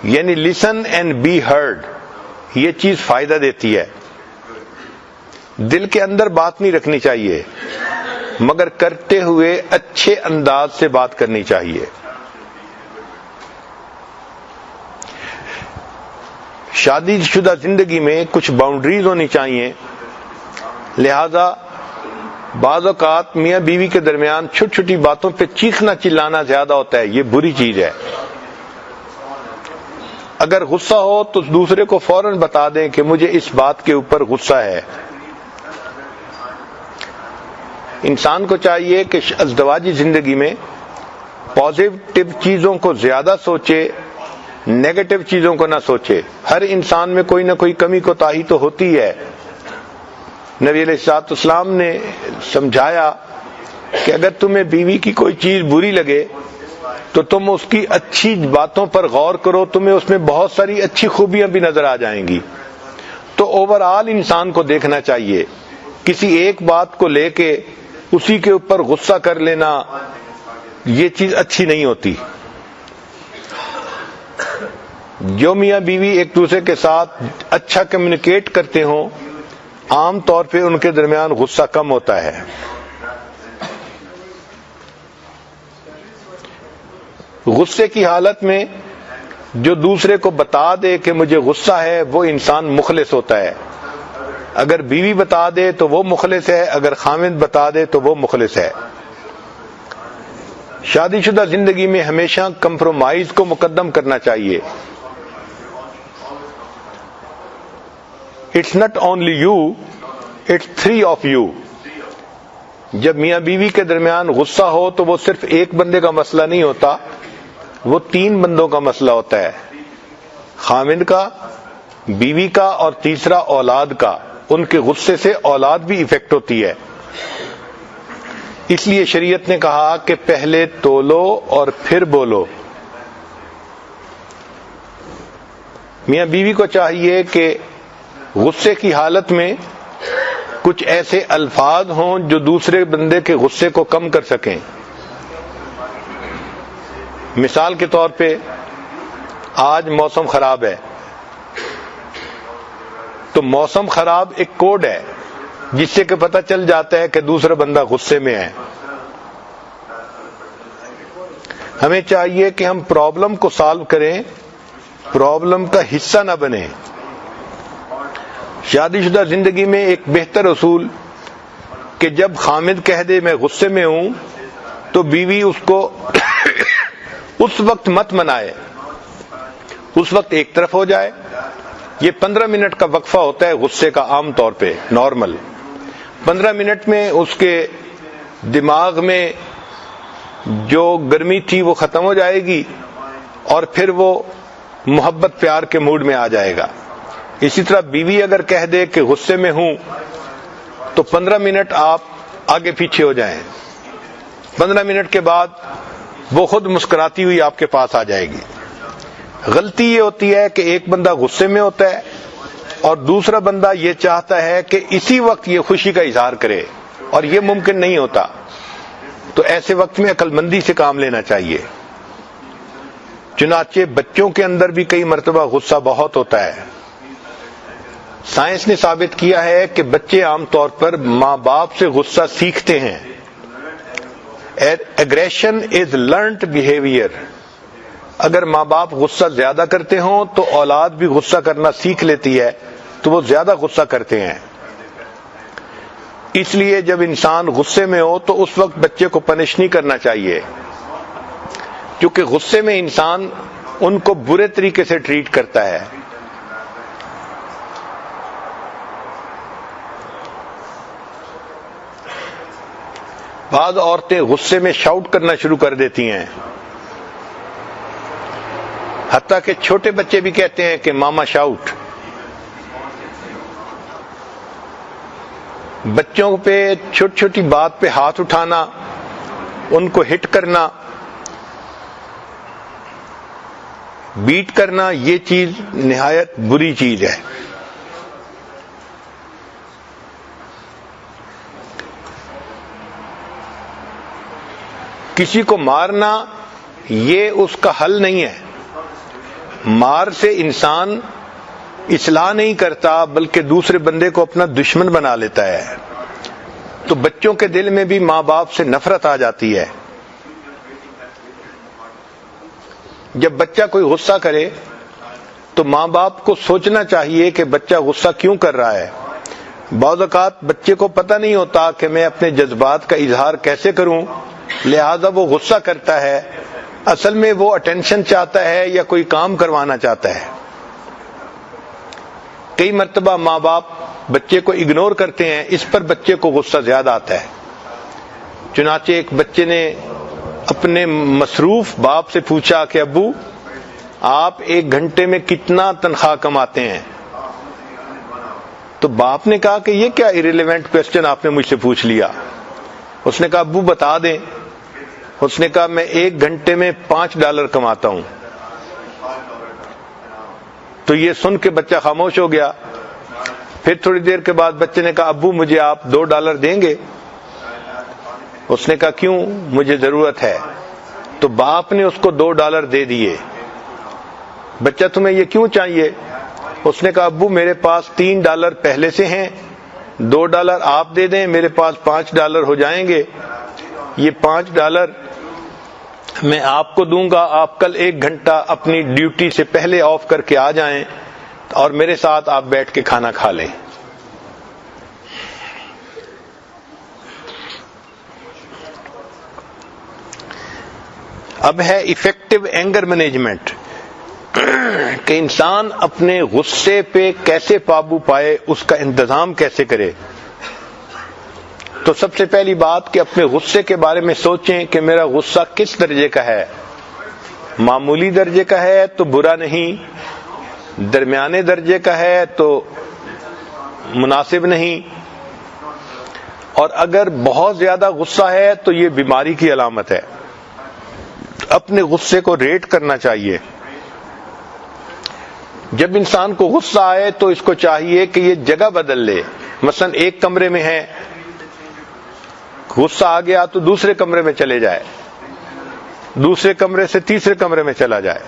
یعنی لسن اینڈ بی ہرڈ، یہ چیز فائدہ دیتی ہے. دل کے اندر بات نہیں رکھنی چاہیے، مگر کرتے ہوئے اچھے انداز سے بات کرنی چاہیے. شادی شدہ زندگی میں کچھ باؤنڈریز ہونی چاہیے. لہذا بعض اوقات میاں بیوی کے درمیان چھوٹی چھوٹی باتوں پہ چیخنا چلانا زیادہ ہوتا ہے، یہ بری چیز ہے. اگر غصہ ہو تو دوسرے کو فوراً بتا دیں کہ مجھے اس بات کے اوپر غصہ ہے. انسان کو چاہیے کہ ازدواجی زندگی میں پازیٹو چیزوں کو زیادہ سوچے، نیگیٹو چیزوں کو نہ سوچے. ہر انسان میں کوئی نہ کوئی کمی کوتاہی تو ہوتی ہے. نبی علیہ الصلوۃ والسلام نے سمجھایا کہ اگر تمہیں بیوی کی کوئی چیز بری لگے تو تم اس کی اچھی باتوں پر غور کرو، تمہیں اس میں بہت ساری اچھی خوبیاں بھی نظر آ جائیں گی. تو اوور آل انسان کو دیکھنا چاہیے. کسی ایک بات کو لے کے اسی کے اوپر غصہ کر لینا یہ چیز اچھی نہیں ہوتی. جو میاں بیوی ایک دوسرے کے ساتھ اچھا کمیونیکیٹ کرتے ہوں، عام طور پہ ان کے درمیان غصہ کم ہوتا ہے. غصے کی حالت میں جو دوسرے کو بتا دے کہ مجھے غصہ ہے وہ انسان مخلص ہوتا ہے. اگر بیوی بتا دے تو وہ مخلص ہے، اگر خاوند بتا دے تو وہ مخلص ہے. شادی شدہ زندگی میں ہمیشہ کمپرومائز کو مقدم کرنا چاہیے. It's not only you, it's 3 of you. جب میاں بیوی کے درمیان غصہ ہو تو وہ صرف ایک بندے کا مسئلہ نہیں ہوتا، وہ 3 بندوں کا مسئلہ ہوتا ہے. خاوند کا، بیوی کا اور تیسرا اولاد کا. ان کے غصے سے اولاد بھی ایفیکٹ ہوتی ہے. اس لیے شریعت نے کہا کہ پہلے تولو اور پھر بولو. میاں بیوی کو چاہیے کہ غصے کی حالت میں کچھ ایسے الفاظ ہوں جو دوسرے بندے کے غصے کو کم کر سکیں. مثال کے طور پہ آج موسم خراب ہے تو موسم خراب ایک کوڈ ہے جس سے کہ پتہ چل جاتا ہے کہ دوسرا بندہ غصے میں ہے. ہمیں چاہیے کہ ہم پرابلم کو سالو کریں، پرابلم کا حصہ نہ بنیں. شادی شدہ زندگی میں ایک بہتر اصول کہ جب خامد کہہ دے میں غصے میں ہوں تو بیوی اس کو اس وقت مت منائے، اس وقت ایک طرف ہو جائے. یہ 15 منٹ کا وقفہ ہوتا ہے غصے کا، عام طور پہ نارمل 15 منٹ میں اس کے دماغ میں جو گرمی تھی وہ ختم ہو جائے گی اور پھر وہ محبت پیار کے موڈ میں آ جائے گا. اسی طرح بیوی اگر کہہ دے کہ غصے میں ہوں تو 15 منٹ آپ آگے پیچھے ہو جائیں. 15 منٹ کے بعد وہ خود مسکراتی ہوئی آپ کے پاس آ جائے گی. غلطی یہ ہوتی ہے کہ ایک بندہ غصے میں ہوتا ہے اور دوسرا بندہ یہ چاہتا ہے کہ اسی وقت یہ خوشی کا اظہار کرے، اور یہ ممکن نہیں ہوتا. تو ایسے وقت میں عقل مندی سے کام لینا چاہیے. چنانچہ بچوں کے اندر بھی کئی مرتبہ غصہ بہت ہوتا ہے. سائنس نے ثابت کیا ہے کہ بچے عام طور پر ماں باپ سے غصہ سیکھتے ہیں. Aggression is learned behaviour. اگر ماں باپ غصہ زیادہ کرتے ہوں تو اولاد بھی غصہ کرنا سیکھ لیتی ہے، تو وہ زیادہ غصہ کرتے ہیں. اس لیے جب انسان غصے میں ہو تو اس وقت بچے کو پنش نہیں کرنا چاہیے، کیونکہ غصے میں انسان ان کو برے طریقے سے ٹریٹ کرتا ہے. بعض عورتیں غصے میں شاؤٹ کرنا شروع کر دیتی ہیں، حتیٰ کہ چھوٹے بچے بھی کہتے ہیں کہ ماما شاؤٹ. بچوں پہ چھوٹی چھوٹی بات پہ ہاتھ اٹھانا، ان کو ہٹ کرنا، بیٹ کرنا، یہ چیز نہایت بری چیز ہے. کسی کو مارنا یہ اس کا حل نہیں ہے. مار سے انسان اصلاح نہیں کرتا بلکہ دوسرے بندے کو اپنا دشمن بنا لیتا ہے. تو بچوں کے دل میں بھی ماں باپ سے نفرت آ جاتی ہے. جب بچہ کوئی غصہ کرے تو ماں باپ کو سوچنا چاہیے کہ بچہ غصہ کیوں کر رہا ہے. بعض اوقات بچے کو پتہ نہیں ہوتا کہ میں اپنے جذبات کا اظہار کیسے کروں، لہذا وہ غصہ کرتا ہے. اصل میں وہ اٹینشن چاہتا ہے یا کوئی کام کروانا چاہتا ہے. کئی مرتبہ ماں باپ بچے کو اگنور کرتے ہیں، اس پر بچے کو غصہ زیادہ آتا ہے. چنانچہ ایک بچے نے اپنے مصروف باپ سے پوچھا کہ ابو آپ 1 گھنٹے میں کتنا تنخواہ کماتے ہیں؟ تو باپ نے کہا کہ یہ کیا ایریلیونٹ کوسچن آپ نے مجھ سے پوچھ لیا. اس نے کہا ابو بتا دیں. اس نے کہا میں 1 گھنٹے میں $5 کماتا ہوں. تو یہ سن کے بچہ خاموش ہو گیا. پھر تھوڑی دیر کے بعد بچے نے کہا ابو مجھے آپ $2 دیں گے؟ اس نے کہا کیوں، مجھے ضرورت ہے. تو باپ نے اس کو $2 دے دیے. بچہ تمہیں یہ کیوں چاہیے؟ اس نے کہا ابو میرے پاس $3 پہلے سے ہیں، $2 آپ دے دیں، میرے پاس $5 ہو جائیں گے. یہ $5 میں آپ کو دوں گا، آپ کل 1 گھنٹہ اپنی ڈیوٹی سے پہلے آف کر کے آ جائیں اور میرے ساتھ آپ بیٹھ کے کھانا کھا لیں. اب ہے ایفیکٹو اینگر مینجمنٹ، کہ انسان اپنے غصے پہ کیسے قابو پائے، اس کا انتظام کیسے کرے. تو سب سے پہلی بات کہ اپنے غصے کے بارے میں سوچیں کہ میرا غصہ کس درجے کا ہے. معمولی درجے کا ہے تو برا نہیں، درمیانے درجے کا ہے تو مناسب نہیں، اور اگر بہت زیادہ غصہ ہے تو یہ بیماری کی علامت ہے. اپنے غصے کو ریٹ کرنا چاہیے. جب انسان کو غصہ آئے تو اس کو چاہیے کہ یہ جگہ بدل لے. مثلا ایک کمرے میں ہے، غصہ آ گیا تو دوسرے کمرے میں چلے جائے، دوسرے کمرے سے تیسرے کمرے میں چلا جائے،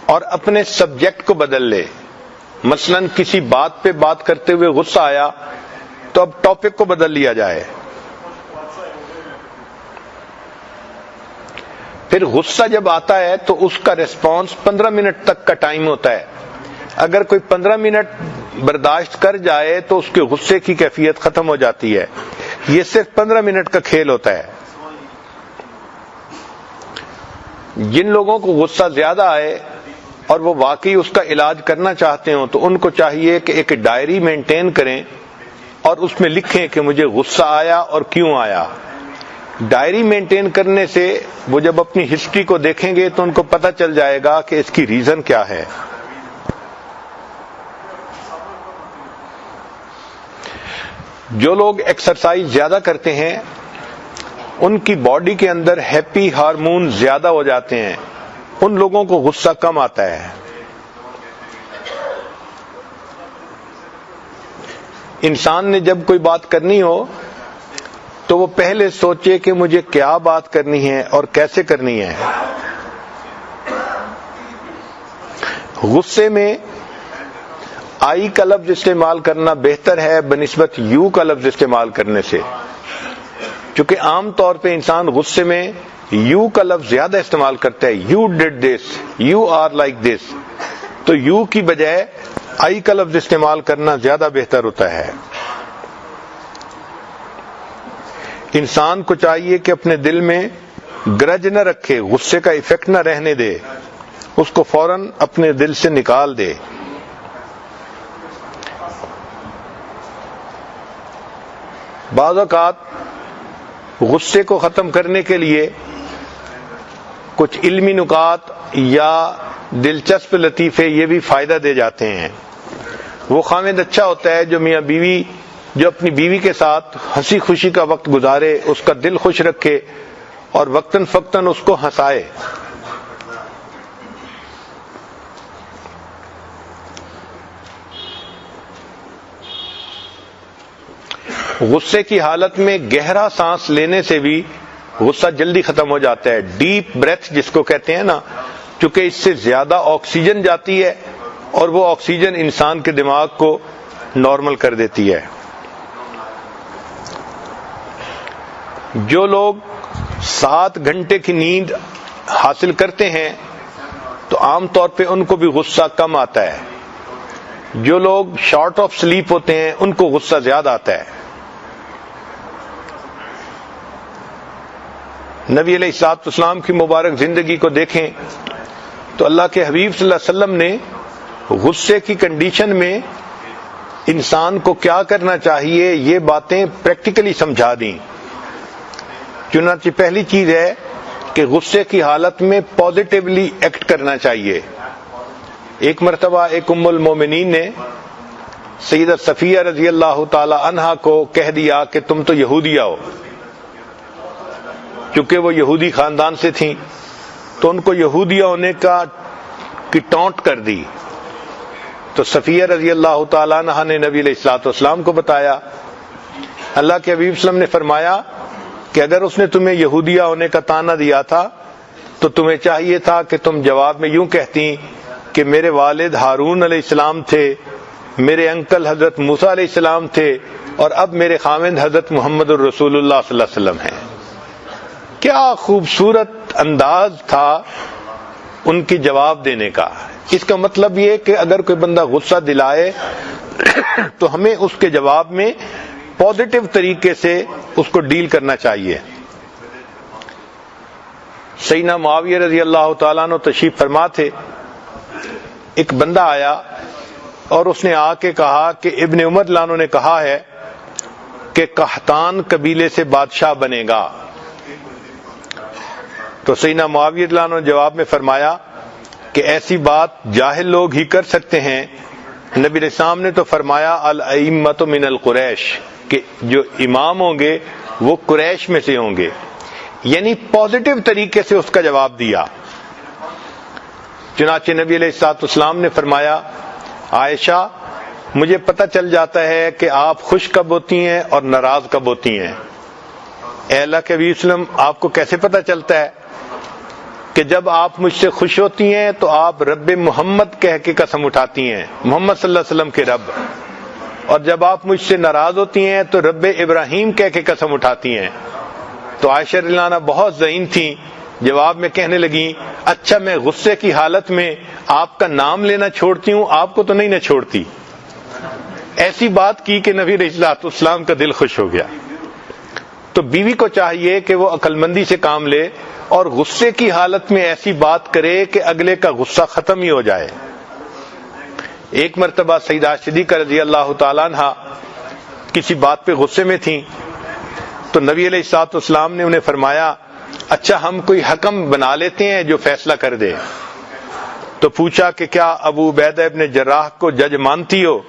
اور اپنے سبجیکٹ کو بدل لے. مثلا کسی بات پہ بات کرتے ہوئے غصہ آیا تو اب ٹاپک کو بدل لیا جائے. پھر غصہ جب آتا ہے تو اس کا ریسپانس 15 منٹ تک کا ٹائم ہوتا ہے. اگر کوئی 15 منٹ برداشت کر جائے تو اس کے غصے کی کیفیت ختم ہو جاتی ہے. یہ صرف 15 منٹ کا کھیل ہوتا ہے. جن لوگوں کو غصہ زیادہ آئے اور وہ واقعی اس کا علاج کرنا چاہتے ہوں تو ان کو چاہیے کہ ایک ڈائری مینٹین کریں اور اس میں لکھیں کہ مجھے غصہ آیا اور کیوں آیا. ڈائری مینٹین کرنے سے وہ جب اپنی ہسٹری کو دیکھیں گے تو ان کو پتہ چل جائے گا کہ اس کی ریزن کیا ہے. جو لوگ ایکسرسائز زیادہ کرتے ہیں ان کی باڈی کے اندر ہیپی ہارمون زیادہ ہو جاتے ہیں، ان لوگوں کو غصہ کم آتا ہے. انسان نے جب کوئی بات کرنی ہو تو وہ پہلے سوچے کہ مجھے کیا بات کرنی ہے اور کیسے کرنی ہے. غصے میں آئی کا لفظ استعمال کرنا بہتر ہے بنسبت یو کا لفظ استعمال کرنے سے، چونکہ عام طور پہ انسان غصے میں یو کا لفظ زیادہ استعمال کرتا ہے. You did this, you are like this. تو یو کی بجائے آئی کا لفظ استعمال کرنا زیادہ بہتر ہوتا ہے. انسان کو چاہیے کہ اپنے دل میں گرج نہ رکھے، غصے کا ایفیکٹ نہ رہنے دے، اس کو فوراً اپنے دل سے نکال دے. بعض اوقات غصے کو ختم کرنے کے لیے کچھ علمی نکات یا دلچسپ لطیفے یہ بھی فائدہ دے جاتے ہیں. وہ خاوند اچھا ہوتا ہے جو میاں بیوی جو اپنی بیوی کے ساتھ ہنسی خوشی کا وقت گزارے، اس کا دل خوش رکھے اور وقتاً فوقتاً اس کو ہنسائے. غصے کی حالت میں گہرا سانس لینے سے بھی غصہ جلدی ختم ہو جاتا ہے. ڈیپ بریتھ جس کو کہتے ہیں نا، چونکہ اس سے زیادہ آکسیجن جاتی ہے اور وہ آکسیجن انسان کے دماغ کو نارمل کر دیتی ہے. جو لوگ 7 گھنٹے کی نیند حاصل کرتے ہیں تو عام طور پہ ان کو بھی غصہ کم آتا ہے. جو لوگ شارٹ آف سلیپ ہوتے ہیں ان کو غصہ زیادہ آتا ہے. نبی علیہ الصلوۃ والسلام کی مبارک زندگی کو دیکھیں تو اللہ کے حبیب صلی اللہ علیہ وسلم نے غصے کی کنڈیشن میں انسان کو کیا کرنا چاہیے یہ باتیں پریکٹیکلی سمجھا دیں. چنانچہ پہلی چیز ہے کہ غصے کی حالت میں پازیٹیولی ایکٹ کرنا چاہیے. ایک مرتبہ ایک ام المومنین نے سیدہ صفیہ رضی اللہ تعالی عنہا کو کہہ دیا کہ تم تو یہودیہ ہو. چونکہ وہ یہودی خاندان سے تھیں تو ان کو یہودیہ ہونے کی ٹونٹ کر دی. تو صفیہ رضی اللہ تعالی عنہا نے نبی علیہ الصلوۃ والسلام کو بتایا. اللہ کے حبیب صلی اللہ علیہ وسلم نے فرمایا کہ اگر اس نے تمہیں یہودیہ ہونے کا طعنہ دیا تھا تو تمہیں چاہیے تھا کہ تم جواب میں یوں کہتی کہ میرے والد ہارون علیہ السلام تھے، میرے انکل حضرت موسیٰ علیہ السلام تھے، اور اب میرے خاوند حضرت محمد الرسول اللہ صلی اللہ علیہ وسلم ہیں. کیا خوبصورت انداز تھا ان کی جواب دینے کا. اس کا مطلب یہ کہ اگر کوئی بندہ غصہ دلائے تو ہمیں اس کے جواب میں پازیٹیو طریقے سے اس کو ڈیل کرنا چاہیے. سیدنا معاویہ رضی اللہ تعالیٰ عنہ تشریف فرما تھے. ایک بندہ آیا اور اس نے آ کے کہا کہ ابن عمر لانو نے کہا ہے کہ قحطان قبیلے سے بادشاہ بنے گا. تو سیدنا معاویہ لانو نے جواب میں فرمایا کہ ایسی بات جاہل لوگ ہی کر سکتے ہیں. نبی علیہ السلام نے تو فرمایا الائمۃ من القریش، کہ جو امام ہوں گے وہ قریش میں سے ہوں گے. یعنی پازیٹیو طریقے سے اس کا جواب دیا. چنانچہ نبی علیہ الصلوۃ والسلام نے فرمایا عائشہ مجھے پتہ چل جاتا ہے کہ آپ خوش کب ہوتی ہیں اور ناراض کب ہوتی ہیں. اے اللہ کے حبیب صلی اللہ علیہ وسلم آپ کو کیسے پتہ چلتا ہے؟ کہ جب آپ مجھ سے خوش ہوتی ہیں تو آپ رب محمد کہہ کے قسم اٹھاتی ہیں، محمد صلی اللہ علیہ وسلم کے رب، اور جب آپ مجھ سے ناراض ہوتی ہیں تو رب ابراہیم کہہ کے قسم اٹھاتی ہیں. تو عائشہ رضی اللہ عنہا بہت ذہین تھیں، جواب میں کہنے لگیں اچھا میں غصے کی حالت میں آپ کا نام لینا چھوڑتی ہوں، آپ کو تو نہیں نہ چھوڑتی. ایسی بات کی کہ نبی علیہ الصلوۃ والسلام کا دل خوش ہو گیا. تو بیوی کو چاہیے کہ وہ عقل مندی سے کام لے اور غصے کی حالت میں ایسی بات کرے کہ اگلے کا غصہ ختم ہی ہو جائے. ایک مرتبہ سیدہ صدیقہ رضی اللہ تعالیٰ عنہا کسی بات پہ غصے میں تھیں تو نبی علیہ الصلوۃ والسلام نے انہیں فرمایا اچھا ہم کوئی حکم بنا لیتے ہیں جو فیصلہ کر دے. تو پوچھا کہ کیا ابو عبیدہ ابن جراح کو جج مانتی ہو؟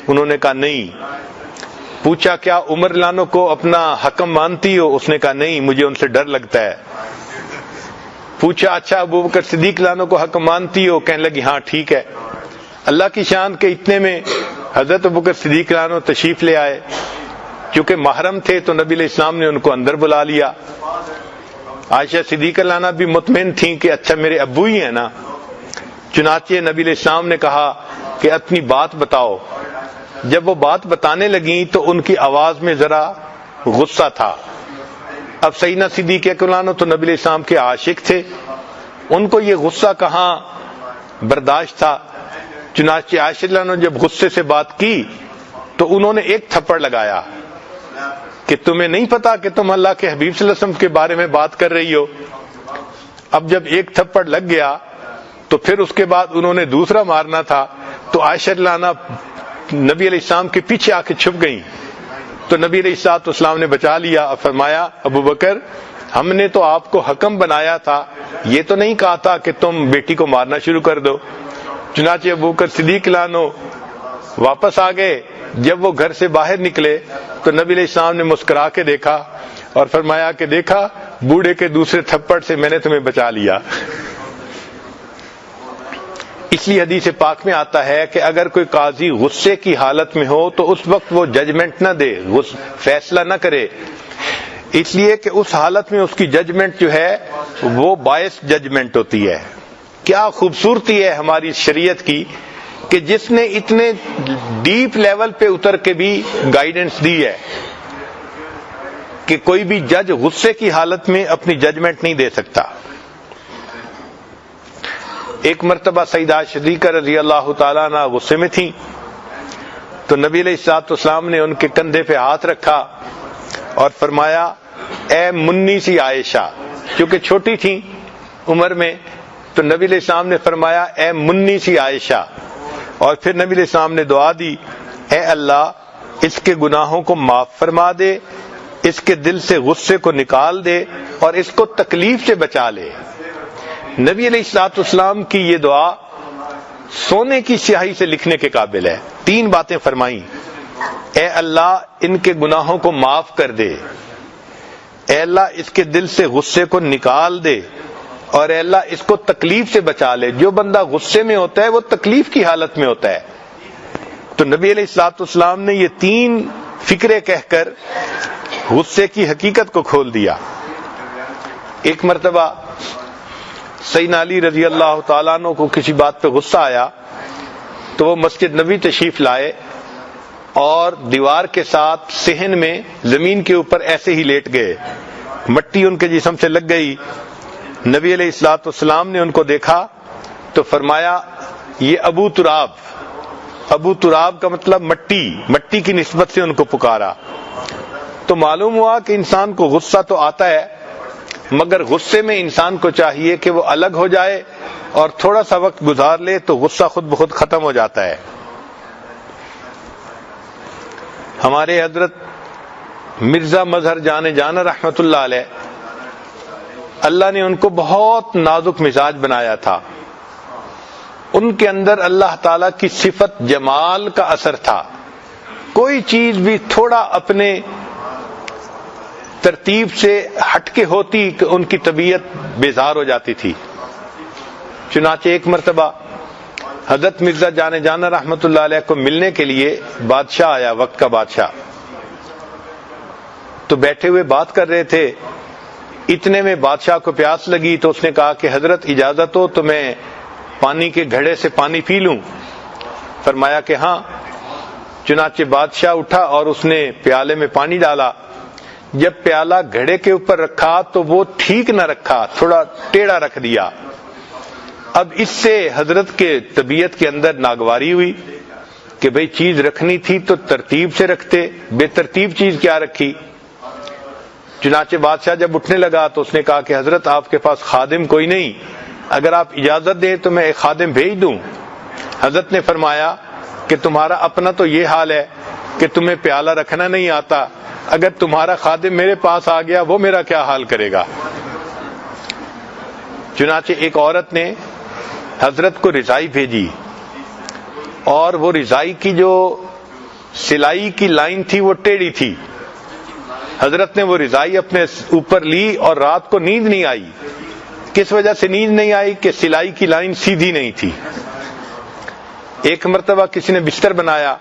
انہوں نے کہا نہیں. پوچھا کیا عمر لانو کو اپنا حکم مانتی ہو؟ اس نے کہا نہیں، مجھے ان سے ڈر لگتا ہے. پوچھا اچھا ابو بکر صدیق لانو کو حکم مانتی ہو؟ کہنے لگی ہاں ٹھیک ہے. اللہ کی شان کے اتنے میں حضرت ابو بکر صدیق لانو تشریف لے آئے. چونکہ محرم تھے تو نبی علیہ السلام نے ان کو اندر بلا لیا. عائشہ صدیقہ لانہ بھی مطمئن تھیں کہ اچھا میرے ابو ہی ہیں نا. چنانچہ نبی علیہ السلام نے کہا کہ اپنی بات بتاؤ. جب وہ بات بتانے لگیں تو ان کی آواز میں ذرا غصہ تھا. اب سیدنا صدیقہ اکبر تو نبی علیہ السلام کے عاشق تھے، ان کو یہ غصہ کہاں برداشت تھا. چنانچہ عائشہ نے جب غصے سے بات کی تو انہوں نے ایک تھپڑ لگایا کہ تمہیں نہیں پتا کہ تم اللہ کے حبیب صلی اللہ علیہ وسلم کے بارے میں بات کر رہی ہو. اب جب ایک تھپڑ لگ گیا تو پھر اس کے بعد انہوں نے دوسرا مارنا تھا تو عائشہ نبی علیہ السلام کے پیچھے آ کے چھپ گئیں. تو نبی علیہ الصلوۃ والسلام نے بچا لیا اور فرمایا ابو بکر ہم نے تو آپ کو حکم بنایا تھا، یہ تو نہیں کہا تھا کہ تم بیٹی کو مارنا شروع کر دو. چنانچہ ابو بکر صدیق لانو واپس آ گئے. جب وہ گھر سے باہر نکلے تو نبی علیہ السلام نے مسکرا کے دیکھا اور فرمایا کہ دیکھا بوڑھے کے دوسرے تھپڑ سے میں نے تمہیں بچا لیا. اس لیے حدیث پاک میں آتا ہے کہ اگر کوئی قاضی غصے کی حالت میں ہو تو اس وقت وہ ججمنٹ نہ دے، فیصلہ نہ کرے، اس لیے کہ اس حالت میں اس کی ججمنٹ جو ہے وہ باعث ججمنٹ ہوتی ہے۔ کیا خوبصورتی ہے ہماری شریعت کی کہ جس نے اتنے ڈیپ لیول پہ اتر کے بھی گائیڈنس دی ہے کہ کوئی بھی جج غصے کی حالت میں اپنی ججمنٹ نہیں دے سکتا۔ ایک مرتبہ سیدہ صدیقہ رضی اللہ تعالیٰ عنہ غصے میں تھیں تو نبی علیہ الصلوۃ والسلام نے ان کے کندھے پہ ہاتھ رکھا اور فرمایا اے منی سی عائشہ، کیونکہ چھوٹی تھیں عمر میں، تو نبی علیہ السلام نے فرمایا اے منی سی عائشہ، اور پھر نبی علیہ السلام نے دعا دی اے اللہ اس کے گناہوں کو معاف فرما دے، اس کے دل سے غصے کو نکال دے اور اس کو تکلیف سے بچا لے۔ نبی علیہ الصلوۃ والسلام کی یہ دعا سونے کی سیاہی سے لکھنے کے قابل ہے۔ 3 باتیں فرمائیں، اے اللہ ان کے گناہوں کو معاف کر دے، اے اللہ اس کے دل سے غصے کو نکال دے، اور اے اللہ اس کو تکلیف سے بچا لے۔ جو بندہ غصے میں ہوتا ہے وہ تکلیف کی حالت میں ہوتا ہے۔ تو نبی علیہ الصلوۃ والسلام نے یہ 3 فکرے کہہ کر غصے کی حقیقت کو کھول دیا۔ ایک مرتبہ سیدنا علی رضی اللہ تعالیٰ عنہ کو کسی بات پہ غصہ آیا تو وہ مسجد نبوی تشریف لائے اور دیوار کے ساتھ صحن میں زمین کے اوپر ایسے ہی لیٹ گئے، مٹی ان کے جسم سے لگ گئی۔ نبی علیہ الصلوۃ والسلام نے ان کو دیکھا تو فرمایا یہ ابو تراب، ابو تراب کا مطلب مٹی کی نسبت سے ان کو پکارا۔ تو معلوم ہوا کہ انسان کو غصہ تو آتا ہے، مگر غصے میں انسان کو چاہیے کہ وہ الگ ہو جائے اور تھوڑا سا وقت گزار لے تو غصہ خود بخود ختم ہو جاتا ہے۔ ہمارے حضرت مرزا مظہر جان جانا رحمت اللہ علیہ، اللہ نے ان کو بہت نازک مزاج بنایا تھا۔ ان کے اندر اللہ تعالیٰ کی صفت جمال کا اثر تھا۔ کوئی چیز بھی تھوڑا اپنے ترتیب سے ہٹ کے ہوتی کہ ان کی طبیعت بیزار ہو جاتی تھی۔ چنانچہ ایک مرتبہ حضرت مرزا جان جانا رحمت اللہ علیہ کو ملنے کے لیے بادشاہ آیا، وقت کا بادشاہ، تو بیٹھے ہوئے بات کر رہے تھے۔ اتنے میں بادشاہ کو پیاس لگی تو اس نے کہا کہ حضرت اجازت ہو تو میں پانی کے گھڑے سے پانی پی لوں؟ فرمایا کہ ہاں۔ چنانچہ بادشاہ اٹھا اور اس نے پیالے میں پانی ڈالا۔ جب پیالہ گھڑے کے اوپر رکھا تو وہ ٹھیک نہ رکھا، تھوڑا ٹیڑھا رکھ دیا۔ اب اس سے حضرت کے طبیعت کے اندر ناگواری ہوئی کہ بھئی چیز رکھنی تھی تو ترتیب سے رکھتے، بے ترتیب چیز کیا رکھی؟ چنانچہ بادشاہ جب اٹھنے لگا تو اس نے کہا کہ حضرت آپ کے پاس خادم کوئی نہیں، اگر آپ اجازت دیں تو میں ایک خادم بھیج دوں۔ حضرت نے فرمایا کہ تمہارا اپنا تو یہ حال ہے کہ تمہیں پیالہ رکھنا نہیں آتا، اگر تمہارا خادم میرے پاس آ گیا وہ میرا کیا حال کرے گا؟ چنانچہ ایک عورت نے حضرت کو رضائی بھیجی، اور وہ رضائی کی جو سلائی کی لائن تھی وہ ٹیڑھی تھی۔ حضرت نے وہ رضائی اپنے اوپر لی اور رات کو نیند نہیں آئی۔ کس وجہ سے نیند نہیں آئی؟ کہ سلائی کی لائن سیدھی نہیں تھی۔ ایک مرتبہ کسی نے بستر بنایا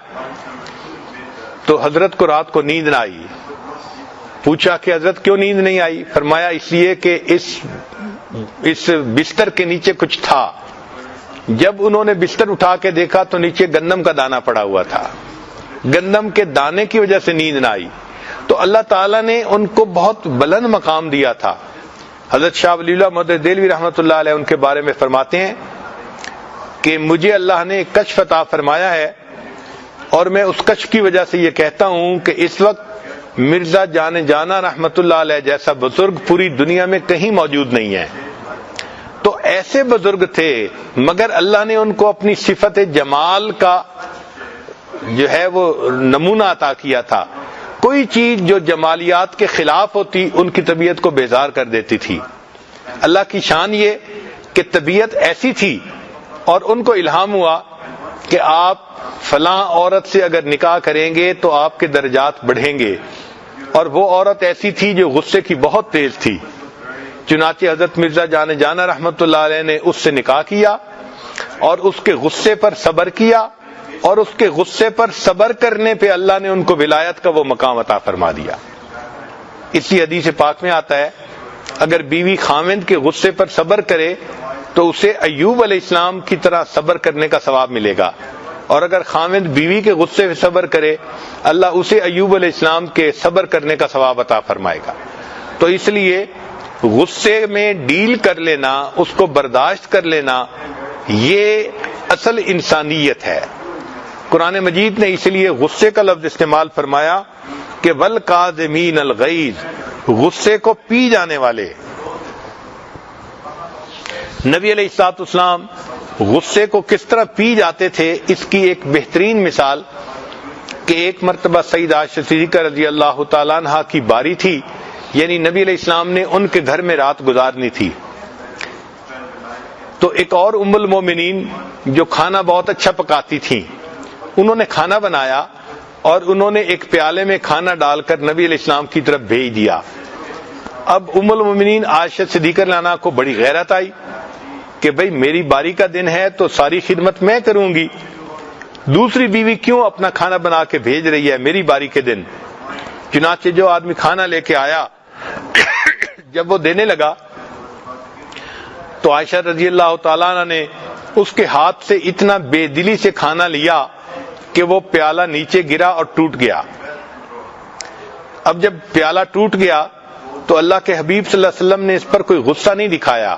تو حضرت کو رات کو نیند نہ آئی۔ پوچھا کہ حضرت کیوں نیند نہیں آئی؟ فرمایا اس لیے کہ اس بستر کے نیچے کچھ تھا۔ جب انہوں نے بستر اٹھا کے دیکھا تو نیچے گندم کا دانہ پڑا ہوا تھا، گندم کے دانے کی وجہ سے نیند نہ آئی۔ تو اللہ تعالیٰ نے ان کو بہت بلند مقام دیا تھا۔ حضرت شاہ ولی اللہ محمد دہلوی رحمۃ اللہ علیہ ان کے بارے میں فرماتے ہیں کہ مجھے اللہ نے ایک کشف عطا فرمایا ہے، اور میں اس کشف کی وجہ سے یہ کہتا ہوں کہ اس وقت مرزا جان جانا رحمۃ اللہ علیہ جیسا بزرگ پوری دنیا میں کہیں موجود نہیں ہے۔ تو ایسے بزرگ تھے، مگر اللہ نے ان کو اپنی صفت جمال کا جو ہے وہ نمونہ عطا کیا تھا۔ کوئی چیز جو جمالیات کے خلاف ہوتی ان کی طبیعت کو بیزار کر دیتی تھی۔ اللہ کی شان یہ کہ طبیعت ایسی تھی اور ان کو الہام ہوا کہ آپ فلاں عورت سے اگر نکاح کریں گے تو آپ کے درجات بڑھیں گے، اور وہ عورت ایسی تھی جو غصے کی بہت تیز تھی۔ چنانچہ حضرت مرزا جان جانا رحمت اللہ علیہ نے اس سے نکاح کیا، اور اس کے غصے پر صبر کیا، اور اس کے غصے پر صبر کرنے پہ اللہ نے ان کو ولایت کا وہ مقام عطا فرما دیا۔ اسی حدیث پاک میں آتا ہے اگر بیوی خاوند کے غصے پر صبر کرے تو اسے ایوب علیہ السلام کی طرح صبر کرنے کا ثواب ملے گا، اور اگر خاوند بیوی کے غصے پہ صبر کرے اللہ اسے ایوب علیہ السلام کے صبر کرنے کا ثواب عطا فرمائے گا۔ تو اس لیے غصے میں ڈیل کر لینا، اس کو برداشت کر لینا، یہ اصل انسانیت ہے۔ قرآن مجید نے اس لیے غصے کا لفظ استعمال فرمایا کہ وَالْقَاظِمِينَ الْغَيْظَ، غصے کو پی جانے والے۔ نبی علیہ الصلوۃ والسلام غصے کو کس طرح پی جاتے تھے اس کی ایک بہترین مثال کہ ایک مرتبہ سیدہ عائشہ صدیقہ رضی اللہ تعالیٰ عنہا کی باری تھی، یعنی نبی علیہ السلام نے ان کے گھر میں رات گزارنی تھی، تو ایک اور ام المومنین جو کھانا بہت اچھا پکاتی تھیں انہوں نے کھانا بنایا اور انہوں نے ایک پیالے میں کھانا ڈال کر نبی علیہ السلام کی طرف بھیج دیا۔ اب ام المومنین عائشہ صدیقہ رضی اللہ عنہا کو بڑی غیرت آئی کہ بھئی میری باری کا دن ہے تو ساری خدمت میں کروں گی، دوسری بیوی کیوں اپنا کھانا بنا کے بھیج رہی ہے میری باری کے دن؟ چنانچہ جو آدمی کھانا لے کے آیا جب وہ دینے لگا تو عائشہ رضی اللہ تعالیٰ عنہ نے اس کے ہاتھ سے اتنا بے دلی سے کھانا لیا کہ وہ پیالہ نیچے گرا اور ٹوٹ گیا۔ اب جب پیالہ ٹوٹ گیا تو اللہ کے حبیب صلی اللہ علیہ وسلم نے اس پر کوئی غصہ نہیں دکھایا،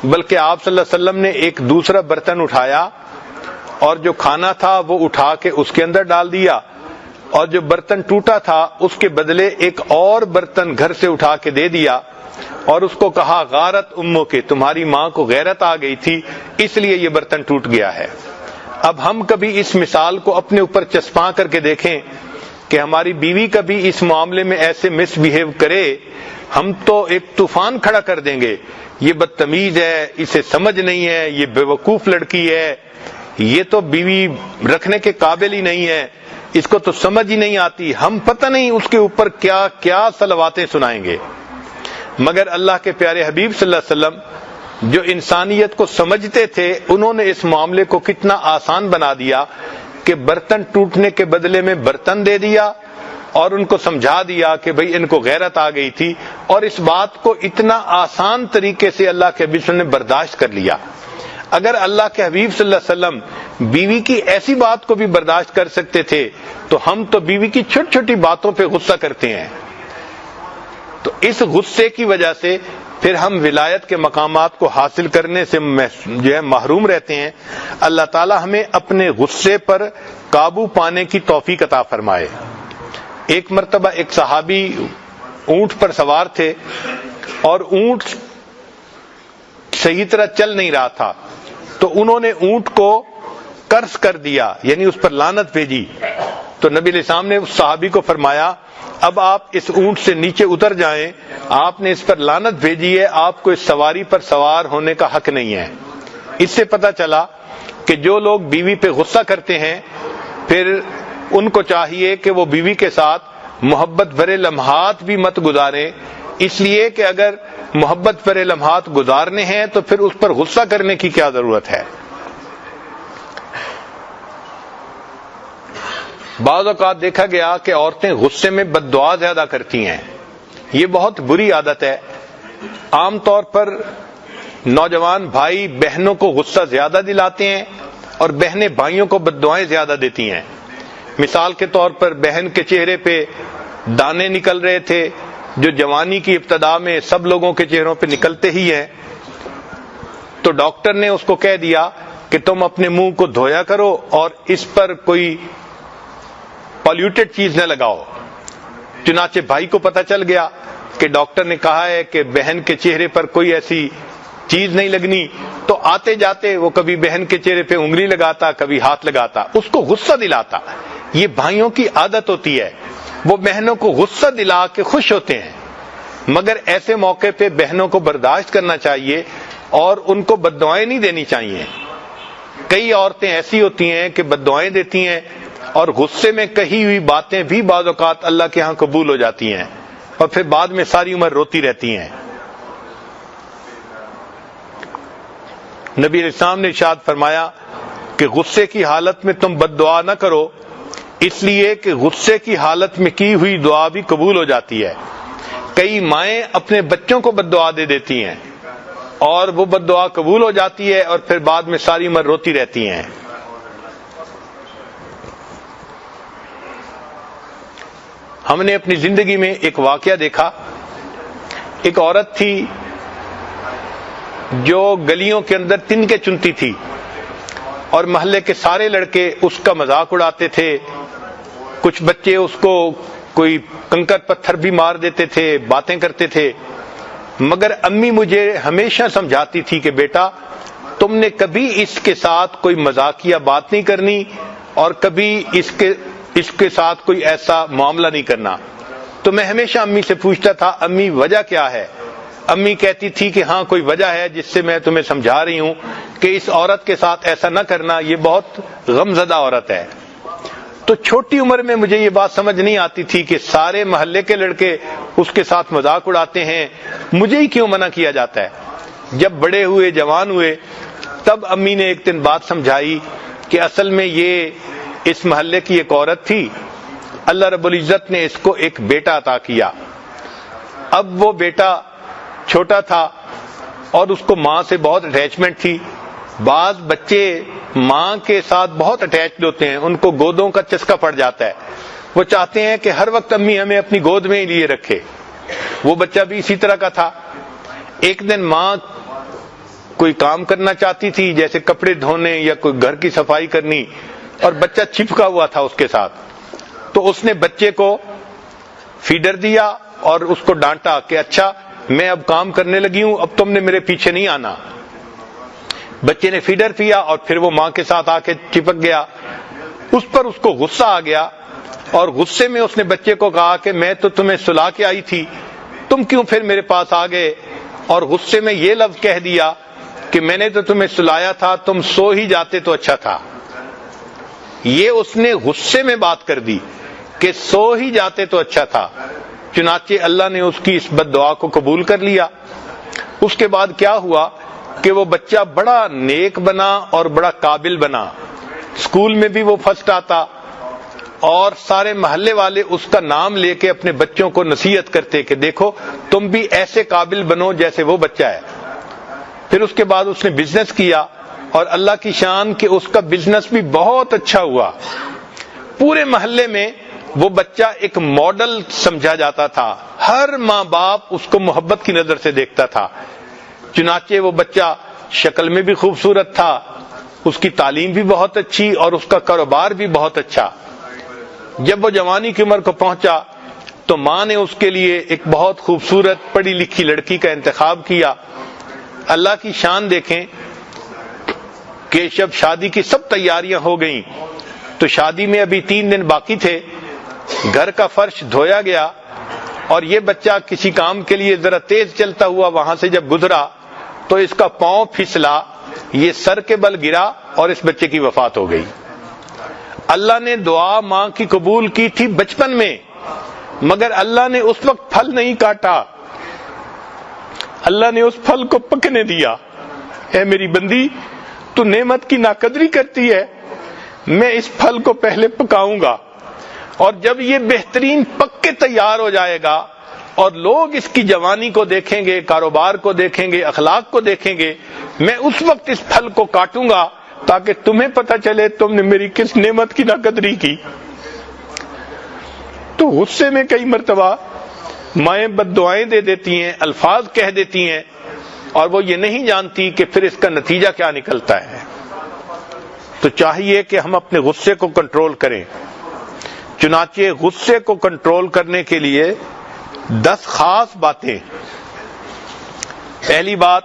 بلکہ آپ صلی اللہ علیہ وسلم نے ایک دوسرا برتن اٹھایا اور جو کھانا تھا وہ اٹھا کے اس کے اندر ڈال دیا، اور جو برتن ٹوٹا تھا اس کے بدلے ایک اور برتن گھر سے اٹھا کے دے دیا، اور اس کو کہا غارت امو کے، تمہاری ماں کو غیرت آ گئی تھی اس لیے یہ برتن ٹوٹ گیا ہے۔ اب ہم کبھی اس مثال کو اپنے اوپر چسپاں کر کے دیکھیں کہ ہماری بیوی کبھی اس معاملے میں ایسے مس بہیو کرے، ہم تو ایک طوفان کھڑا کر دیں گے، یہ بدتمیز ہے، اسے سمجھ نہیں ہے، یہ بیوقوف لڑکی ہے، یہ تو بیوی رکھنے کے قابل ہی نہیں ہے، اس کو تو سمجھ ہی نہیں آتی، ہم پتہ نہیں اس کے اوپر کیا کیا صلواتیں سنائیں گے۔ مگر اللہ کے پیارے حبیب صلی اللہ علیہ وسلم جو انسانیت کو سمجھتے تھے انہوں نے اس معاملے کو کتنا آسان بنا دیا کہ برتن ٹوٹنے کے بدلے میں برتن دے دیا اور ان کو سمجھا دیا کہ بھئی ان کو غیرت آ گئی تھی، اور اس بات کو اتنا آسان طریقے سے اللہ کے حبیب صلی اللہ علیہ وسلم نے برداشت کر لیا۔ اگر اللہ کے حبیب صلی اللہ علیہ وسلم بیوی کی ایسی بات کو بھی برداشت کر سکتے تھے تو ہم تو بیوی کی چھوٹی چھوٹی باتوں پہ غصہ کرتے ہیں، تو اس غصے کی وجہ سے پھر ہم ولایت کے مقامات کو حاصل کرنے سے جو ہے محروم رہتے ہیں۔ اللہ تعالی ہمیں اپنے غصے پر قابو پانے کی توفیق عطا فرمائے۔ ایک مرتبہ ایک صحابی اونٹ پر سوار تھے اور اونٹ صحیح طرح چل نہیں رہا تھا، تو انہوں نے اونٹ کو قرض کر دیا، یعنی اس پر لعنت بھیجی۔ تو نبی علیہ السلام نے اس صحابی کو فرمایا اب آپ اس اونٹ سے نیچے اتر جائیں، آپ نے اس پر لعنت بھیجی ہے، آپ کو اس سواری پر سوار ہونے کا حق نہیں ہے۔ اس سے پتہ چلا کہ جو لوگ بیوی پہ غصہ کرتے ہیں پھر ان کو چاہیے کہ وہ بیوی کے ساتھ محبت بھرے لمحات بھی مت گزاریں، اس لیے کہ اگر محبت بھرے لمحات گزارنے ہیں تو پھر اس پر غصہ کرنے کی کیا ضرورت ہے۔ بعض اوقات دیکھا گیا کہ عورتیں غصے میں بد دعا زیادہ کرتی ہیں، یہ بہت بری عادت ہے۔ عام طور پر نوجوان بھائی بہنوں کو غصہ زیادہ دلاتے ہیں اور بہنیں بھائیوں کو بد دعائیں زیادہ دیتی ہیں۔ مثال کے طور پر بہن کے چہرے پہ دانے نکل رہے تھے جو جوانی کی ابتدا میں سب لوگوں کے چہروں پہ نکلتے ہی ہیں، تو ڈاکٹر نے اس کو کہہ دیا کہ تم اپنے منہ کو دھویا کرو اور اس پر کوئی پالیوٹڈ چیز نہ لگاؤ۔ چنانچہ بھائی کو پتہ چل گیا کہ ڈاکٹر نے کہا ہے کہ بہن کے چہرے پر کوئی ایسی چیز نہیں لگنی، تو آتے جاتے وہ کبھی بہن کے چہرے پہ انگلی لگاتا، کبھی ہاتھ لگاتا، اس کو غصہ دلاتا۔ یہ بھائیوں کی عادت ہوتی ہے، وہ بہنوں کو غصہ دلا کے خوش ہوتے ہیں، مگر ایسے موقع پہ بہنوں کو برداشت کرنا چاہیے اور ان کو بد دعائیں نہیں دینی چاہیے۔ کئی عورتیں ایسی ہوتی ہیں کہ بد دعائیں دیتی ہیں اور غصے میں کہی ہوئی باتیں بھی بعض اوقات اللہ کے ہاں قبول ہو جاتی ہیں اور پھر بعد میں ساری عمر روتی رہتی ہیں۔ نبی علیہ السلام نے ارشاد فرمایا کہ غصے کی حالت میں تم بد دعا نہ کرو، اس لیے کہ غصے کی حالت میں کی ہوئی دعا بھی قبول ہو جاتی ہے۔ کئی مائیں اپنے بچوں کو بد دعا دے دیتی ہیں اور وہ بد دعا قبول ہو جاتی ہے اور پھر بعد میں ساری عمر روتی رہتی ہیں۔ ہم نے اپنی زندگی میں ایک واقعہ دیکھا، ایک عورت تھی جو گلیوں کے اندر تنکے چنتی تھی اور محلے کے سارے لڑکے اس کا مذاق اڑاتے تھے، کچھ بچے اس کو کوئی کنکر پتھر بھی مار دیتے تھے، باتیں کرتے تھے، مگر امی مجھے ہمیشہ سمجھاتی تھی کہ بیٹا تم نے کبھی اس کے ساتھ کوئی مذاقیہ بات نہیں کرنی اور کبھی اس کے ساتھ کوئی ایسا معاملہ نہیں کرنا۔ تو میں ہمیشہ امی سے پوچھتا تھا امی وجہ کیا ہے؟ امی کہتی تھی کہ ہاں کوئی وجہ ہے جس سے میں تمہیں سمجھا رہی ہوں کہ اس عورت کے ساتھ ایسا نہ کرنا، یہ بہت غمزدہ عورت ہے۔ تو چھوٹی عمر میں مجھے یہ بات سمجھ نہیں آتی تھی کہ سارے محلے کے لڑکے اس کے ساتھ مذاق اڑاتے ہیں، مجھے ہی کیوں منع کیا جاتا ہے۔ جب بڑے ہوئے، جوان ہوئے، تب امی نے ایک دن بات سمجھائی کہ اصل میں یہ اس محلے کی ایک عورت تھی، اللہ رب العزت نے اس کو ایک بیٹا عطا کیا۔ اب وہ بیٹا چھوٹا تھا اور اس کو ماں سے بہت اٹیچمنٹ تھی۔ بعض بچے ماں کے ساتھ بہت اٹیچڈ ہوتے ہیں، ان کو گودوں کا چسکا پڑ جاتا ہے، وہ چاہتے ہیں کہ ہر وقت امی ہمیں اپنی گود میں ہی لیے رکھے۔ وہ بچہ بھی اسی طرح کا تھا۔ ایک دن ماں کوئی کام کرنا چاہتی تھی، جیسے کپڑے دھونے یا کوئی گھر کی صفائی کرنی، اور بچہ چپکا ہوا تھا اس کے ساتھ، تو اس نے بچے کو فیڈر دیا اور اس کو ڈانٹا کہ اچھا میں اب کام کرنے لگی ہوں، اب تم نے میرے پیچھے نہیں آنا۔ بچے نے فیڈر پیا اور پھر وہ ماں کے ساتھ آ کے چپک گیا۔ اس پر اس کو غصہ آ گیا اور غصے میں اس نے بچے کو کہا کہ میں تو تمہیں سلا کے آئی تھی، تم کیوں پھر میرے پاس آ گئے؟ اور غصے میں یہ لفظ کہہ دیا کہ میں نے تو تمہیں سلایا تھا، تم سو ہی جاتے تو اچھا تھا۔ یہ اس نے غصے میں بات کر دی کہ سو ہی جاتے تو اچھا تھا۔ چنانچہ اللہ نے اس کی اس بد دعا کو قبول کر لیا۔ اس کے بعد کیا ہوا کہ وہ بچہ بڑا نیک بنا اور بڑا قابل بنا، اسکول میں بھی وہ فرسٹ آتا اور سارے محلے والے اس کا نام لے کے اپنے بچوں کو نصیحت کرتے کہ دیکھو تم بھی ایسے قابل بنو جیسے وہ بچہ ہے۔ پھر اس کے بعد اس نے بزنس کیا اور اللہ کی شان کہ اس کا بزنس بھی بہت اچھا ہوا۔ پورے محلے میں وہ بچہ ایک ماڈل سمجھا جاتا تھا، ہر ماں باپ اس کو محبت کی نظر سے دیکھتا تھا۔ چنانچہ وہ بچہ شکل میں بھی خوبصورت تھا، اس کی تعلیم بھی بہت اچھی اور اس کا کاروبار بھی بہت اچھا۔ جب وہ جوانی کی عمر کو پہنچا تو ماں نے اس کے لیے ایک بہت خوبصورت پڑھی لکھی لڑکی کا انتخاب کیا۔ اللہ کی شان دیکھیں کہ جب شادی کی سب تیاریاں ہو گئیں تو شادی میں ابھی 3 دن باقی تھے، گھر کا فرش دھویا گیا اور یہ بچہ کسی کام کے لیے ذرا تیز چلتا ہوا وہاں سے جب گزرا تو اس کا پاؤں پھسلا، یہ سر کے بل گرا اور اس بچے کی وفات ہو گئی۔ اللہ نے دعا ماں کی قبول کی تھی بچپن میں، مگر اللہ نے اس وقت پھل نہیں کاٹا، اللہ نے اس پھل کو پکنے دیا۔ اے میری بندی، تو نعمت کی ناقدری کرتی ہے، میں اس پھل کو پہلے پکاؤں گا اور جب یہ بہترین پک کے تیار ہو جائے گا اور لوگ اس کی جوانی کو دیکھیں گے، کاروبار کو دیکھیں گے، اخلاق کو دیکھیں گے، میں اس وقت اس پھل کو کاٹوں گا تاکہ تمہیں پتہ چلے تم نے میری کس نعمت کی ناقدری کی۔ تو غصے میں کئی مرتبہ مائیں بد دعائیں دے دیتی ہیں، الفاظ کہہ دیتی ہیں اور وہ یہ نہیں جانتی کہ پھر اس کا نتیجہ کیا نکلتا ہے۔ تو چاہیے کہ ہم اپنے غصے کو کنٹرول کریں۔ چنانچہ غصے کو کنٹرول کرنے کے لیے 10 خاص باتیں۔ پہلی بات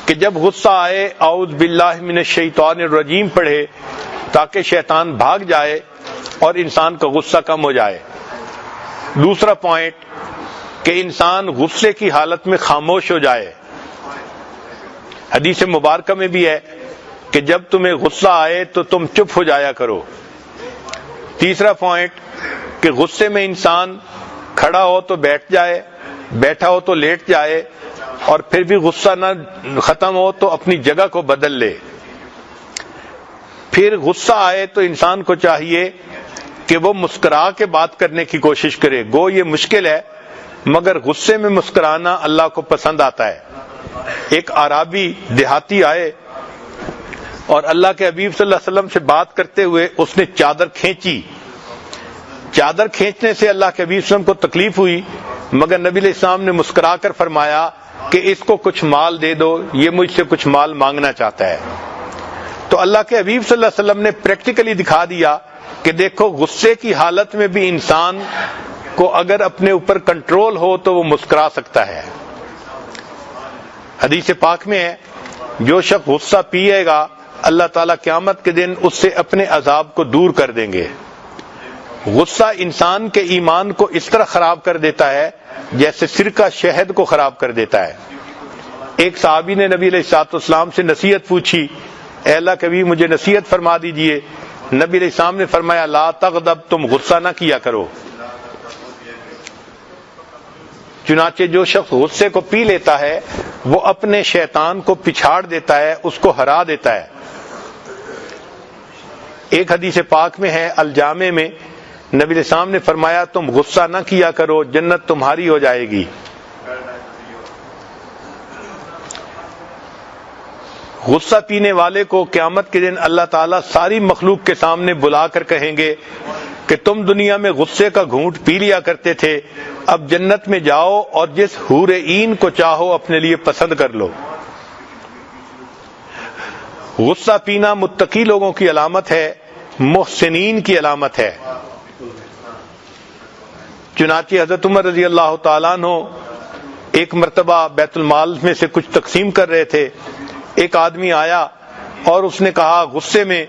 کہ جب غصہ آئے اعوذ باللہ من الشیطان الرجیم پڑھے تاکہ شیطان بھاگ جائے اور انسان کا غصہ کم ہو جائے۔ دوسرا پوائنٹ کہ انسان غصے کی حالت میں خاموش ہو جائے۔ حدیث مبارکہ میں بھی ہے کہ جب تمہیں غصہ آئے تو تم چپ ہو جایا کرو۔ تیسرا پوائنٹ کہ غصے میں انسان کھڑا ہو تو بیٹھ جائے، بیٹھا ہو تو لیٹ جائے، اور پھر بھی غصہ نہ ختم ہو تو اپنی جگہ کو بدل لے. پھر غصہ آئے تو انسان کو چاہیے کہ وہ مسکرا کے بات کرنے کی کوشش کرے. گو یہ مشکل ہے مگر غصے میں مسکرانا اللہ کو پسند آتا ہے. ایک اعرابی دیہاتی آئے اور اللہ کے حبیب صلی اللہ علیہ وسلم سے بات کرتے ہوئے اس نے چادر کھینچی. چادر کھینچنے سے اللہ کے حبیب صلی اللہ علیہ وسلم کو تکلیف ہوئی مگر نبی علیہ السلام نے مسکرا کر فرمایا کہ اس کو کچھ مال دے دو, یہ مجھ سے کچھ مال مانگنا چاہتا ہے. تو اللہ کے حبیب صلی اللہ علیہ وسلم نے پریکٹیکلی دکھا دیا کہ دیکھو غصے کی حالت میں بھی انسان کو اگر اپنے اوپر کنٹرول ہو تو وہ مسکرا سکتا ہے. حدیث پاک میں ہے جو شخص غصہ پیے گا اللہ تعالیٰ قیامت کے دن اس سے اپنے عذاب کو دور کر دیں گے. غصہ انسان کے ایمان کو اس طرح خراب کر دیتا ہے جیسے سرکہ شہد کو خراب کر دیتا ہے. ایک صحابی نے نبی علیہ الصلوۃ والسلام سے نصیحت پوچھی, اے اللہ کے حبیب مجھے نصیحت فرما دیجئے. نبی علیہ السلام نے فرمایا لا تغضب, تم غصہ نہ کیا کرو. چنانچہ جو شخص غصے کو پی لیتا ہے وہ اپنے شیطان کو پچھاڑ دیتا ہے, اس کو ہرا دیتا ہے. ایک حدیث پاک میں ہے الجامع میں نبی علیہ السلام نے فرمایا تم غصہ نہ کیا کرو جنت تمہاری ہو جائے گی. غصہ پینے والے کو قیامت کے دن اللہ تعالیٰ ساری مخلوق کے سامنے بلا کر کہیں گے کہ تم دنیا میں غصے کا گھونٹ پی لیا کرتے تھے, اب جنت میں جاؤ اور جس حور عین کو چاہو اپنے لیے پسند کر لو. غصہ پینا متقی لوگوں کی علامت ہے, محسنین کی علامت ہے. چنانچہ حضرت عمر رضی اللہ تعالیٰ عنہ ایک مرتبہ بیت المال میں سے کچھ تقسیم کر رہے تھے. ایک آدمی آیا اور اس نے کہا غصے میں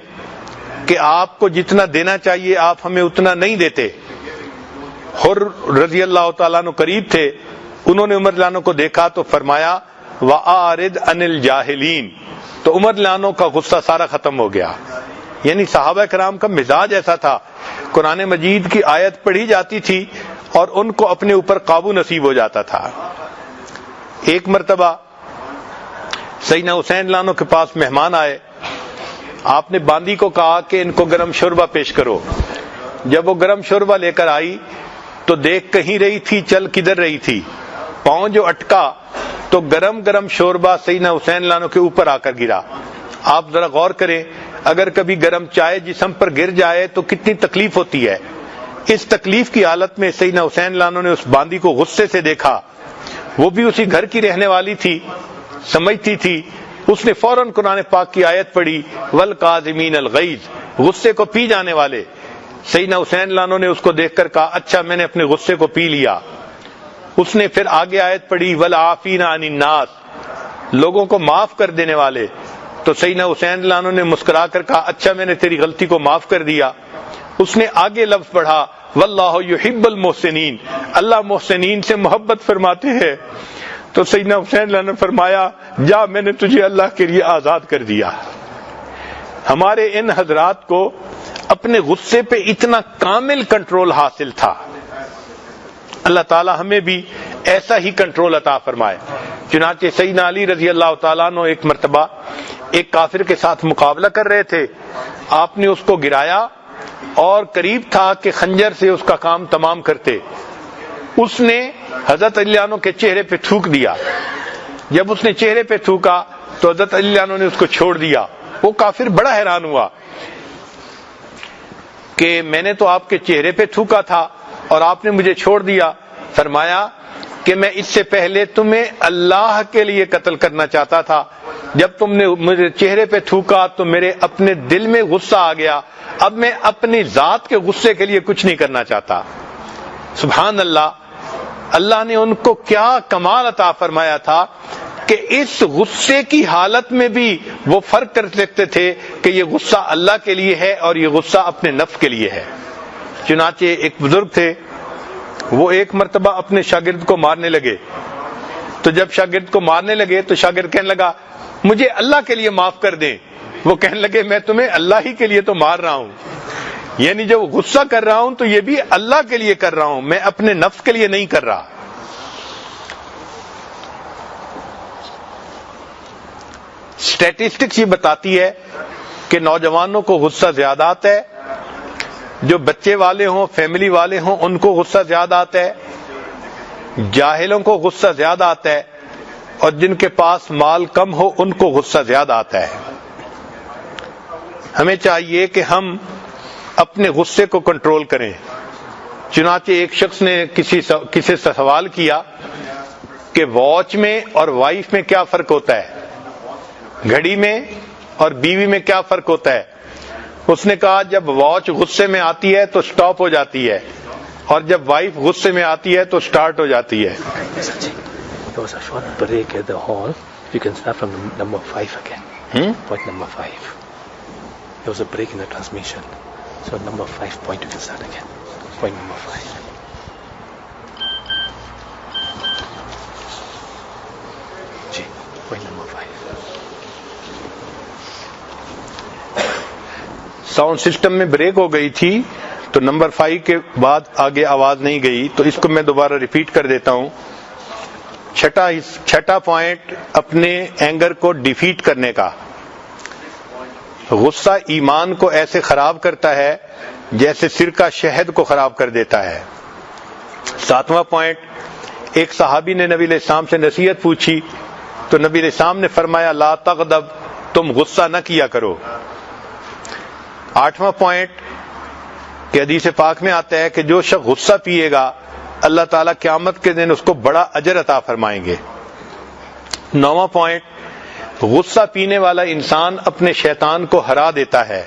کہ آپ کو جتنا دینا چاہیے آپ ہمیں اتنا نہیں دیتے. حر رضی اللہ تعالیٰ عنہ قریب تھے, انہوں نے عمر لانو کو دیکھا تو فرمایا وَأَعْرِضْ عَنِ الْجَاهِلِينَ, تو عمر لانو کا غصہ سارا ختم ہو گیا. یعنی صحابہ کرام کا مزاج ایسا تھا, قرآن مجید کی آیت پڑھی جاتی تھی اور ان کو اپنے اوپر قابو نصیب ہو جاتا تھا. ایک مرتبہ سیدنا حسین لانو کے پاس مہمان آئے, آپ نے باندی کو کہا کہ ان کو گرم شوربہ پیش کرو. جب وہ گرم شوربہ لے کر آئی تو دیکھ کہیں رہی تھی چل کدھر رہی تھی, پاؤں جو اٹکا تو گرم گرم شوربہ سیدنا حسین لانو کے اوپر آ کر گرا. آپ ذرا غور کریں, اگر کبھی گرم چائے جسم پر گر جائے تو کتنی تکلیف ہوتی ہے. اس تکلیف کی حالت میں سیدنا حسین لانو نے اس باندی کو غصے سے دیکھا, وہ بھی اسی گھر کی رہنے والی تھی, سمجھتی تھی. اس نے فوراً قرآن پاک کی آیت پڑھی والکاظمین الغیظ, غصے کو پی جانے والے. سیدنا حسین لانو نے اس کو دیکھ کر کہا اچھا میں نے اپنے غصے کو پی لیا. اس نے پھر آگے آیت پڑھی والعافین عن الناس, لوگوں کو معاف کر دینے والے. تو سیدنا حسین لانو نے مسکرا کر کہا اچھا میں نے تیری غلطی کو معاف کر دیا. اس نے آگے لفظ پڑھا واللہ یحب المحسنین, اللہ محسنین سے محبت فرماتے ہیں. تو سیدنا حسین لانو نے فرمایا جا میں نے تجھے اللہ کے لیے آزاد کر دیا. ہمارے ان حضرات کو اپنے غصے پہ اتنا کامل کنٹرول حاصل تھا. اللہ تعالی ہمیں بھی ایسا ہی کنٹرول عطا فرمائے. چنانچہ سیدنا علی رضی اللہ تعالیٰ عنہ ایک مرتبہ ایک کافر کے ساتھ مقابلہ کر رہے تھے, آپ نے اس کو گرایا اور قریب تھا کہ خنجر سے اس کا کام تمام کرتے. اس نے حضرت علی عنہ کے چہرے پہ تھوک دیا. جب اس نے چہرے پہ تھوکا تو حضرت علی عنہ نے اس کو چھوڑ دیا. وہ کافر بڑا حیران ہوا کہ میں نے تو آپ کے چہرے پہ تھوکا تھا اور آپ نے مجھے چھوڑ دیا. فرمایا کہ میں اس سے پہلے تمہیں اللہ کے لیے قتل کرنا چاہتا تھا, جب تم نے مجھے چہرے پہ تھوکا تو میرے اپنے دل میں غصہ آ گیا, اب میں اپنی ذات کے غصے کے لیے کچھ نہیں کرنا چاہتا. سبحان اللہ, اللہ نے ان کو کیا کمال عطا فرمایا تھا کہ اس غصے کی حالت میں بھی وہ فرق کر سکتے تھے کہ یہ غصہ اللہ کے لیے ہے اور یہ غصہ اپنے نفس کے لیے ہے. چنانچہ ایک بزرگ تھے, وہ ایک مرتبہ اپنے شاگرد کو مارنے لگے. تو جب شاگرد کو مارنے لگے تو شاگرد کہنے لگا مجھے اللہ کے لیے معاف کر دیں. وہ کہنے لگے میں تمہیں اللہ ہی کے لیے تو مار رہا ہوں, یعنی جب غصہ کر رہا ہوں تو یہ بھی اللہ کے لیے کر رہا ہوں, میں اپنے نفس کے لیے نہیں کر رہا. اسٹیٹسٹکس یہ بتاتی ہے کہ نوجوانوں کو غصہ زیادہ آتا ہے، جو بچے والے ہوں، فیملی والے ہوں، ان کو غصہ زیادہ آتا ہے، جاہلوں کو غصہ زیادہ آتا ہے، اور جن کے پاس مال کم ہو ان کو غصہ زیادہ آتا ہے۔ ہمیں چاہیے کہ ہم اپنے غصے کو کنٹرول کریں۔ چنانچہ ایک شخص نے کسی سے سوال کیا کہ واچ میں اور وائف میں کیا فرق ہوتا ہے، گھڑی میں اور بیوی میں کیا فرق ہوتا ہے؟ اس نے کہا جب واچ غصے میں آتی ہے تو سٹاپ ہو جاتی ہے، اور جب وائف غصے میں آتی ہے تو سٹارٹ ہو جاتی ہے۔ There was a short break at the hall. You can start from number 5 again. Point number 5. There was a break in the transmission. So number 5 point you can start again. Point number 5. Ji, point number 5. Sound system میں break ہو گئی تھی تو number 5 کے بعد آگے آواز نہیں گئی، تو اس کو میں دوبارہ ریپیٹ کر دیتا ہوں۔ چھٹا پوائنٹ اپنے اینگر کو ڈیفیٹ کرنے کا۔ غصہ ایمان کو ایسے خراب کرتا ہے جیسے سرکہ شہد کو خراب کر دیتا ہے۔ 7واں پوائنٹ، ایک صحابی نے نبی علیہ السلام سے نصیحت پوچھی تو نبی علیہ السلام نے فرمایا لا تغضب، تم غصہ نہ کیا کرو۔ 8واں پوائنٹ کہ حدیث پاک میں آتا ہے کہ جو شخص غصہ پیے گا اللہ تعالیٰ قیامت کے دن اس کو بڑا اجر عطا فرمائیں گے۔ 9واں پوائنٹ، غصہ پینے والا انسان اپنے شیطان کو ہرا دیتا ہے،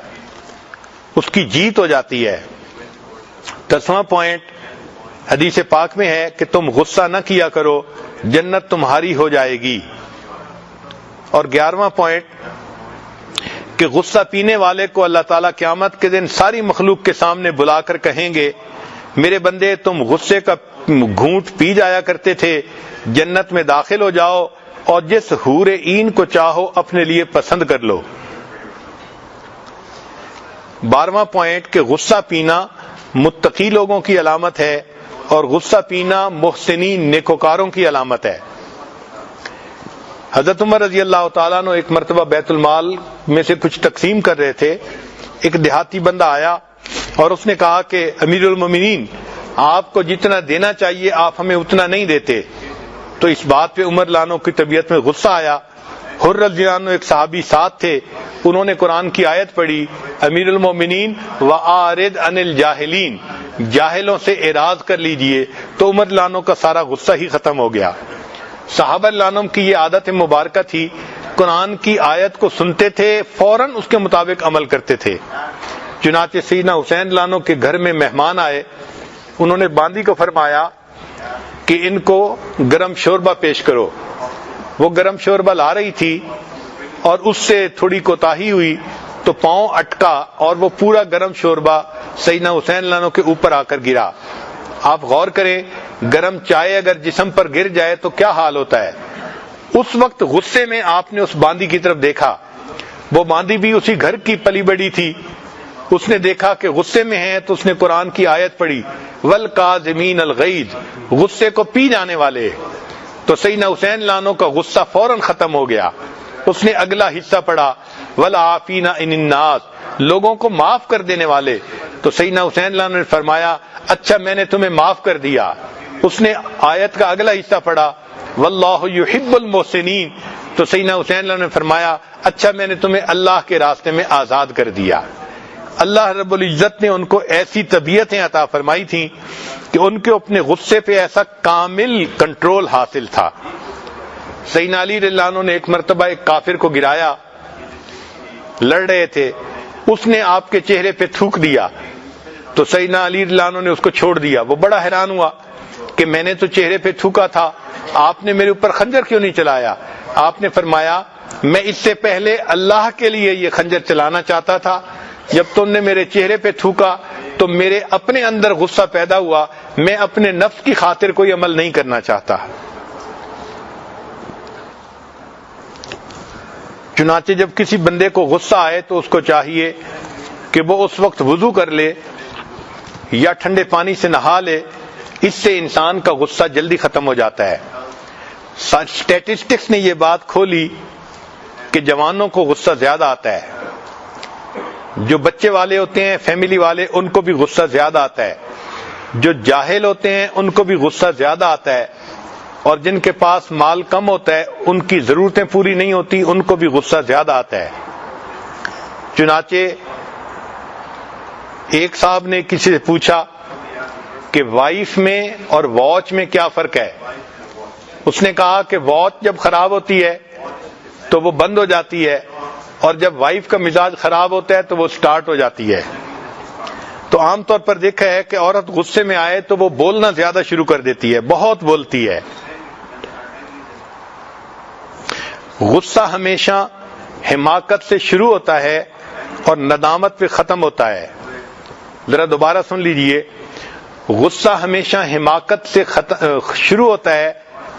اس کی جیت ہو جاتی ہے۔ 10واں پوائنٹ حدیث پاک میں ہے کہ تم غصہ نہ کیا کرو، جنت تمہاری ہو جائے گی۔ اور 11واں پوائنٹ کہ غصہ پینے والے کو اللہ تعالیٰ قیامت کے دن ساری مخلوق کے سامنے بلا کر کہیں گے میرے بندے تم غصے کا گھونٹ پی جایا کرتے تھے، جنت میں داخل ہو جاؤ اور جس حور عین کو چاہو اپنے لیے پسند کر لو۔ 12واں پوائنٹ کہ غصہ پینا متقی لوگوں کی علامت ہے اور غصہ پینا محسنین نیکوکاروں کی علامت ہے۔ حضرت عمر رضی اللہ تعالیٰ عنہ ایک مرتبہ بیت المال میں سے کچھ تقسیم کر رہے تھے، ایک دیہاتی بندہ آیا اور اس نے کہا کہ امیر المومنین آپ کو جتنا دینا چاہیے آپ ہمیں اتنا نہیں دیتے۔ تو اس بات پہ عمر لانو کی طبیعت میں غصہ آیا۔ حر رضی اللہ عنہ ایک صحابی ساتھ تھے، انہوں نے قرآن کی آیت پڑھی امیر المومنین وَآرِدْ عَنِ الْجَاهِلِينَ، جاہلوں سے اعراض کر لیجئے، تو عمر لانو کا سارا غصہ ہی ختم ہو گیا۔ صحابہ لانم کی یہ عادت مبارکہ تھی، قرآن کی آیت کو سنتے تھے فوراً اس کے مطابق عمل کرتے تھے۔ چنانچہ سیدنا حسین لانو کے گھر میں مہمان آئے، انہوں نے باندی کو فرمایا کہ ان کو گرم شوربہ پیش کرو۔ وہ گرم شوربہ لا رہی تھی اور اس سے تھوڑی کوتاہی ہوئی تو پاؤں اٹکا اور وہ پورا گرم شوربہ سیدنا حسین لانو کے اوپر آ کر گرا۔ آپ غور کریں، گرم چائے اگر جسم پر گر جائے تو کیا حال ہوتا ہے۔ اس وقت غصے میں آپ نے اس باندی کی طرف دیکھا، وہ باندی بھی اسی گھر کی پلی بڑی تھی، اس نے دیکھا کہ غصے میں ہے تو اس نے قرآن کی آیت پڑھی وَالْقَاظِمِينَ الْغَيْظَ، غصے کو پی جانے والے۔ تو سیدنا حسین لانو کا غصہ فوراً ختم ہو گیا۔ اس نے اگلا حصہ پڑھا وَالْعَافِينَ عَنِ النَّاسِ، لوگوں کو معاف کر دینے والے۔ تو سیدنا حسین لانو نے فرمایا اچھا میں نے تمہیں معاف کر دیا۔ اس نے آیت کا اگلا حصہ پڑھا وَاللَّهُ يُحِبُّ الْمُحْسِنِينَ، تو سیدنا حسین لانو نے فرمایا اچھا میں نے تمہیں اللہ کے راستے میں آزاد کر دیا۔ اللہ رب العزت نے ان کو ایسی طبیعتیں عطا فرمائی تھیں کہ ان کے اپنے غصے پہ ایسا کامل کنٹرول حاصل تھا۔ سیدنا علی رضی اللہ عنہ نے ایک مرتبہ ایک کافر کو گرایا، لڑ رہے تھے، اس نے آپ کے چہرے پہ تھوک دیا تو سیدنا علی رضی اللہ عنہ نے اس کو چھوڑ دیا۔ وہ بڑا حیران ہوا کہ میں نے تو چہرے پہ تھوکا تھا، آپ نے میرے اوپر خنجر کیوں نہیں چلایا؟ آپ نے فرمایا میں اس سے پہلے اللہ کے لیے یہ خنجر چلانا چاہتا تھا، جب تم نے میرے چہرے پہ تھوکا تو میرے اپنے اندر غصہ پیدا ہوا، میں اپنے نفس کی خاطر کوئی عمل نہیں کرنا چاہتا۔ چنانچہ جب کسی بندے کو غصہ آئے تو اس کو چاہیے کہ وہ اس وقت وضو کر لے یا ٹھنڈے پانی سے نہا لے، اس سے انسان کا غصہ جلدی ختم ہو جاتا ہے۔ اسٹیٹسٹکس نے یہ بات کھولی کہ جوانوں کو غصہ زیادہ آتا ہے، جو بچے والے ہوتے ہیں فیملی والے ان کو بھی غصہ زیادہ آتا ہے، جو جاہل ہوتے ہیں ان کو بھی غصہ زیادہ آتا ہے، اور جن کے پاس مال کم ہوتا ہے ان کی ضرورتیں پوری نہیں ہوتی ان کو بھی غصہ زیادہ آتا ہے۔ چنانچہ ایک صاحب نے کسی سے پوچھا کہ وائف میں اور واچ میں کیا فرق ہے؟ اس نے کہا کہ واچ جب خراب ہوتی ہے تو وہ بند ہو جاتی ہے، اور جب وائف کا مزاج خراب ہوتا ہے تو وہ سٹارٹ ہو جاتی ہے۔ تو عام طور پر دیکھا ہے کہ عورت غصے میں آئے تو وہ بولنا زیادہ شروع کر دیتی ہے، بہت بولتی ہے۔ غصہ ہمیشہ حماقت سے شروع ہوتا ہے اور ندامت پہ ختم ہوتا ہے۔ ذرا دوبارہ سن لیجئے، غصہ ہمیشہ حماقت سے شروع ہوتا ہے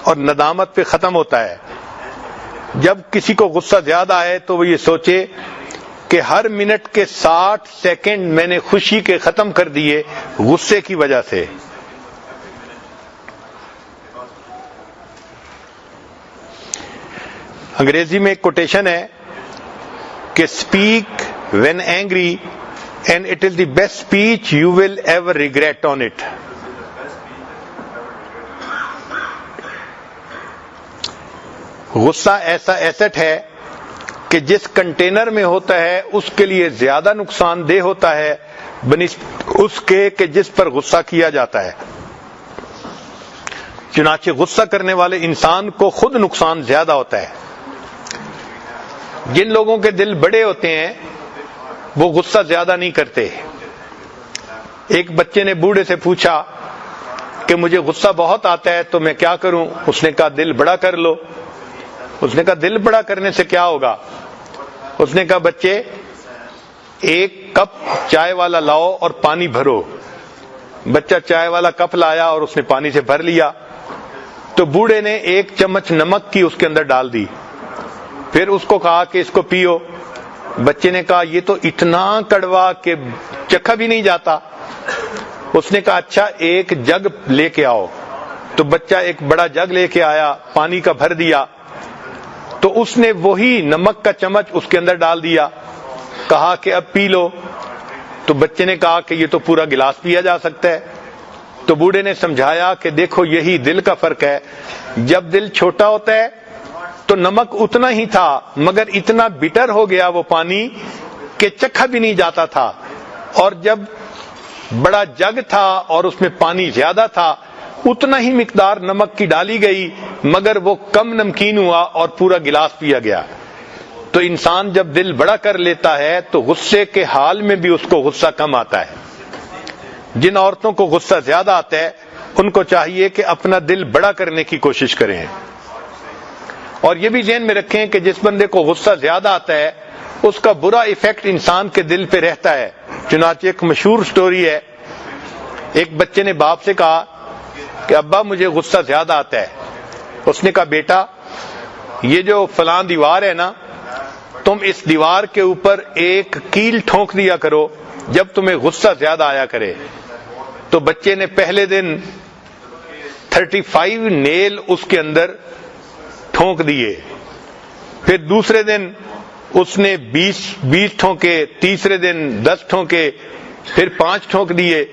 اور ندامت پہ ختم ہوتا ہے۔ جب کسی کو غصہ زیادہ آئے تو وہ یہ سوچے کہ ہر منٹ کے 60 سیکنڈ میں نے خوشی کے ختم کر دیے غصے کی وجہ سے۔ انگریزی میں ایک کوٹیشن ہے کہ speak when angry and it is the best speech you will ever regret on it. غصہ ایسا ایسٹ ہے کہ جس کنٹینر میں ہوتا ہے اس کے لیے زیادہ نقصان دہ ہوتا ہے بنسبت اس کے کہ جس پر غصہ کیا جاتا ہے۔ چنانچہ غصہ کرنے والے انسان کو خود نقصان زیادہ ہوتا ہے۔ جن لوگوں کے دل بڑے ہوتے ہیں وہ غصہ زیادہ نہیں کرتے۔ ایک بچے نے بوڑھے سے پوچھا کہ مجھے غصہ بہت آتا ہے تو میں کیا کروں؟ اس نے کہا دل بڑا کر لو۔ اس نے کہا دل بڑا کرنے سے کیا ہوگا؟ اس نے کہا بچے ایک کپ چائے والا لاؤ اور پانی بھرو۔ بچہ چائے والا کپ لایا اور اس نے پانی سے بھر لیا، تو بوڑھے نے 1 چمچ نمک کی اس کے اندر ڈال دی، پھر اس کو کہا کہ اس کو پیو۔ بچے نے کہا یہ تو اتنا کڑوا کہ چکھا بھی نہیں جاتا۔ اس نے کہا اچھا ایک جگ لے کے آؤ۔ تو بچہ ایک بڑا جگ لے کے آیا، پانی کا بھر دیا، تو اس نے وہی نمک کا چمچ اس کے اندر ڈال دیا، کہا کہ اب پی لو۔ تو بچے نے کہا کہ یہ تو پورا گلاس پیا جا سکتا ہے۔ تو بوڑھے نے سمجھایا کہ دیکھو یہی دل کا فرق ہے، جب دل چھوٹا ہوتا ہے تو نمک اتنا ہی تھا مگر اتنا بٹر ہو گیا وہ پانی کہ چکھا بھی نہیں جاتا تھا، اور جب بڑا جگ تھا اور اس میں پانی زیادہ تھا اتنا ہی مقدار نمک کی ڈالی گئی مگر وہ کم نمکین ہوا اور پورا گلاس پیا گیا۔ تو انسان جب دل بڑا کر لیتا ہے تو غصے کے حال میں بھی اس کو غصہ کم آتا ہے۔ جن عورتوں کو غصہ زیادہ آتا ہے ان کو چاہیے کہ اپنا دل بڑا کرنے کی کوشش کریں، اور یہ بھی ذہن میں رکھیں کہ جس بندے کو غصہ زیادہ آتا ہے اس کا برا ایفیکٹ انسان کے دل پہ رہتا ہے۔ چنانچہ ایک مشہور سٹوری ہے، ایک بچے نے باپ سے کہا کہ ابا مجھے غصہ زیادہ آتا ہے۔ اس نے کہا بیٹا یہ جو فلاں دیوار ہے نا، تم اس دیوار کے اوپر ایک کیل ٹھونک دیا کرو جب تمہیں غصہ زیادہ آیا کرے۔ تو بچے نے پہلے دن 35 نیل اس کے اندر ٹھونک دیے، پھر دوسرے دن اس نے 20 ٹھونکے، تیسرے دن 10 ٹھونکے، پھر 5 ٹھونک دیے۔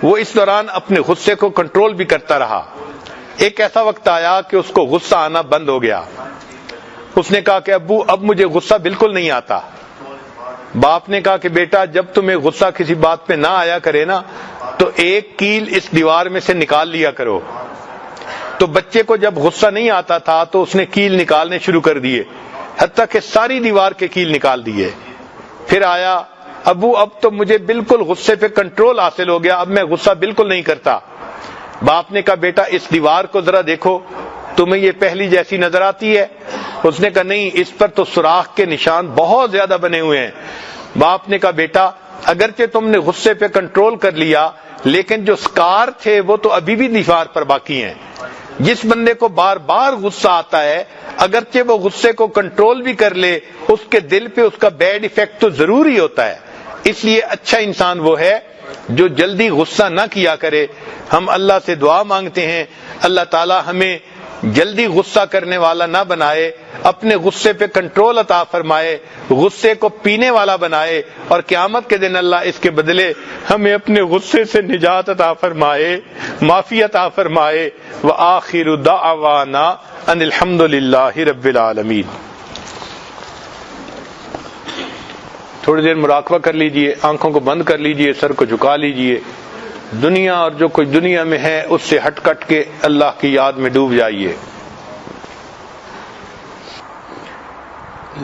وہ اس دوران اپنے غصے کو کنٹرول بھی کرتا رہا۔ ایک ایسا وقت آیا کہ اس کو غصہ آنا بند ہو گیا۔ اس نے کہا کہ ابو اب مجھے غصہ بالکل نہیں آتا۔ باپ نے کہا کہ بیٹا جب تمہیں غصہ کسی بات پہ نہ آیا کرے نا تو ایک کیل اس دیوار میں سے نکال لیا کرو۔ تو بچے کو جب غصہ نہیں آتا تھا تو اس نے کیل نکالنے شروع کر دیے، حتیٰ کہ ساری دیوار کے کیل نکال دیے۔ پھر آیا ابو اب تو مجھے بالکل غصے پہ کنٹرول حاصل ہو گیا، اب میں غصہ بالکل نہیں کرتا۔ باپ نے کہا بیٹا اس دیوار کو ذرا دیکھو، تمہیں یہ پہلی جیسی نظر آتی ہے؟ اس نے کہا نہیں، اس پر تو سوراخ کے نشان بہت زیادہ بنے ہوئے ہیں۔ باپ نے کہا بیٹا اگرچہ تم نے غصے پہ کنٹرول کر لیا لیکن جو سکار تھے وہ تو ابھی بھی دیوار پر باقی ہیں۔ جس بندے کو بار بار غصہ آتا ہے اگرچہ وہ غصے کو کنٹرول بھی کر لے اس کے دل پہ اس کا بیڈ ایفیکٹ تو ضرور ہی ہوتا ہے۔ اس لیے اچھا انسان وہ ہے جو جلدی غصہ نہ کیا کرے۔ ہم اللہ سے دعا مانگتے ہیں اللہ تعالی ہمیں جلدی غصہ کرنے والا نہ بنائے، اپنے غصے پہ کنٹرول عطا فرمائے، غصے کو پینے والا بنائے، اور قیامت کے دن اللہ اس کے بدلے ہمیں اپنے غصے سے نجات عطا فرمائے، معافی عطا فرمائے۔ وآخر دعوانا ان الحمد للہ رب العالمین۔ تھوڑی دیر مراقبہ کر لیجئے، آنکھوں کو بند کر لیجئے، سر کو جھکا لیجئے، دنیا اور جو کچھ دنیا میں ہے اس سے ہٹ کٹ کے اللہ کی یاد میں ڈوب جائیے۔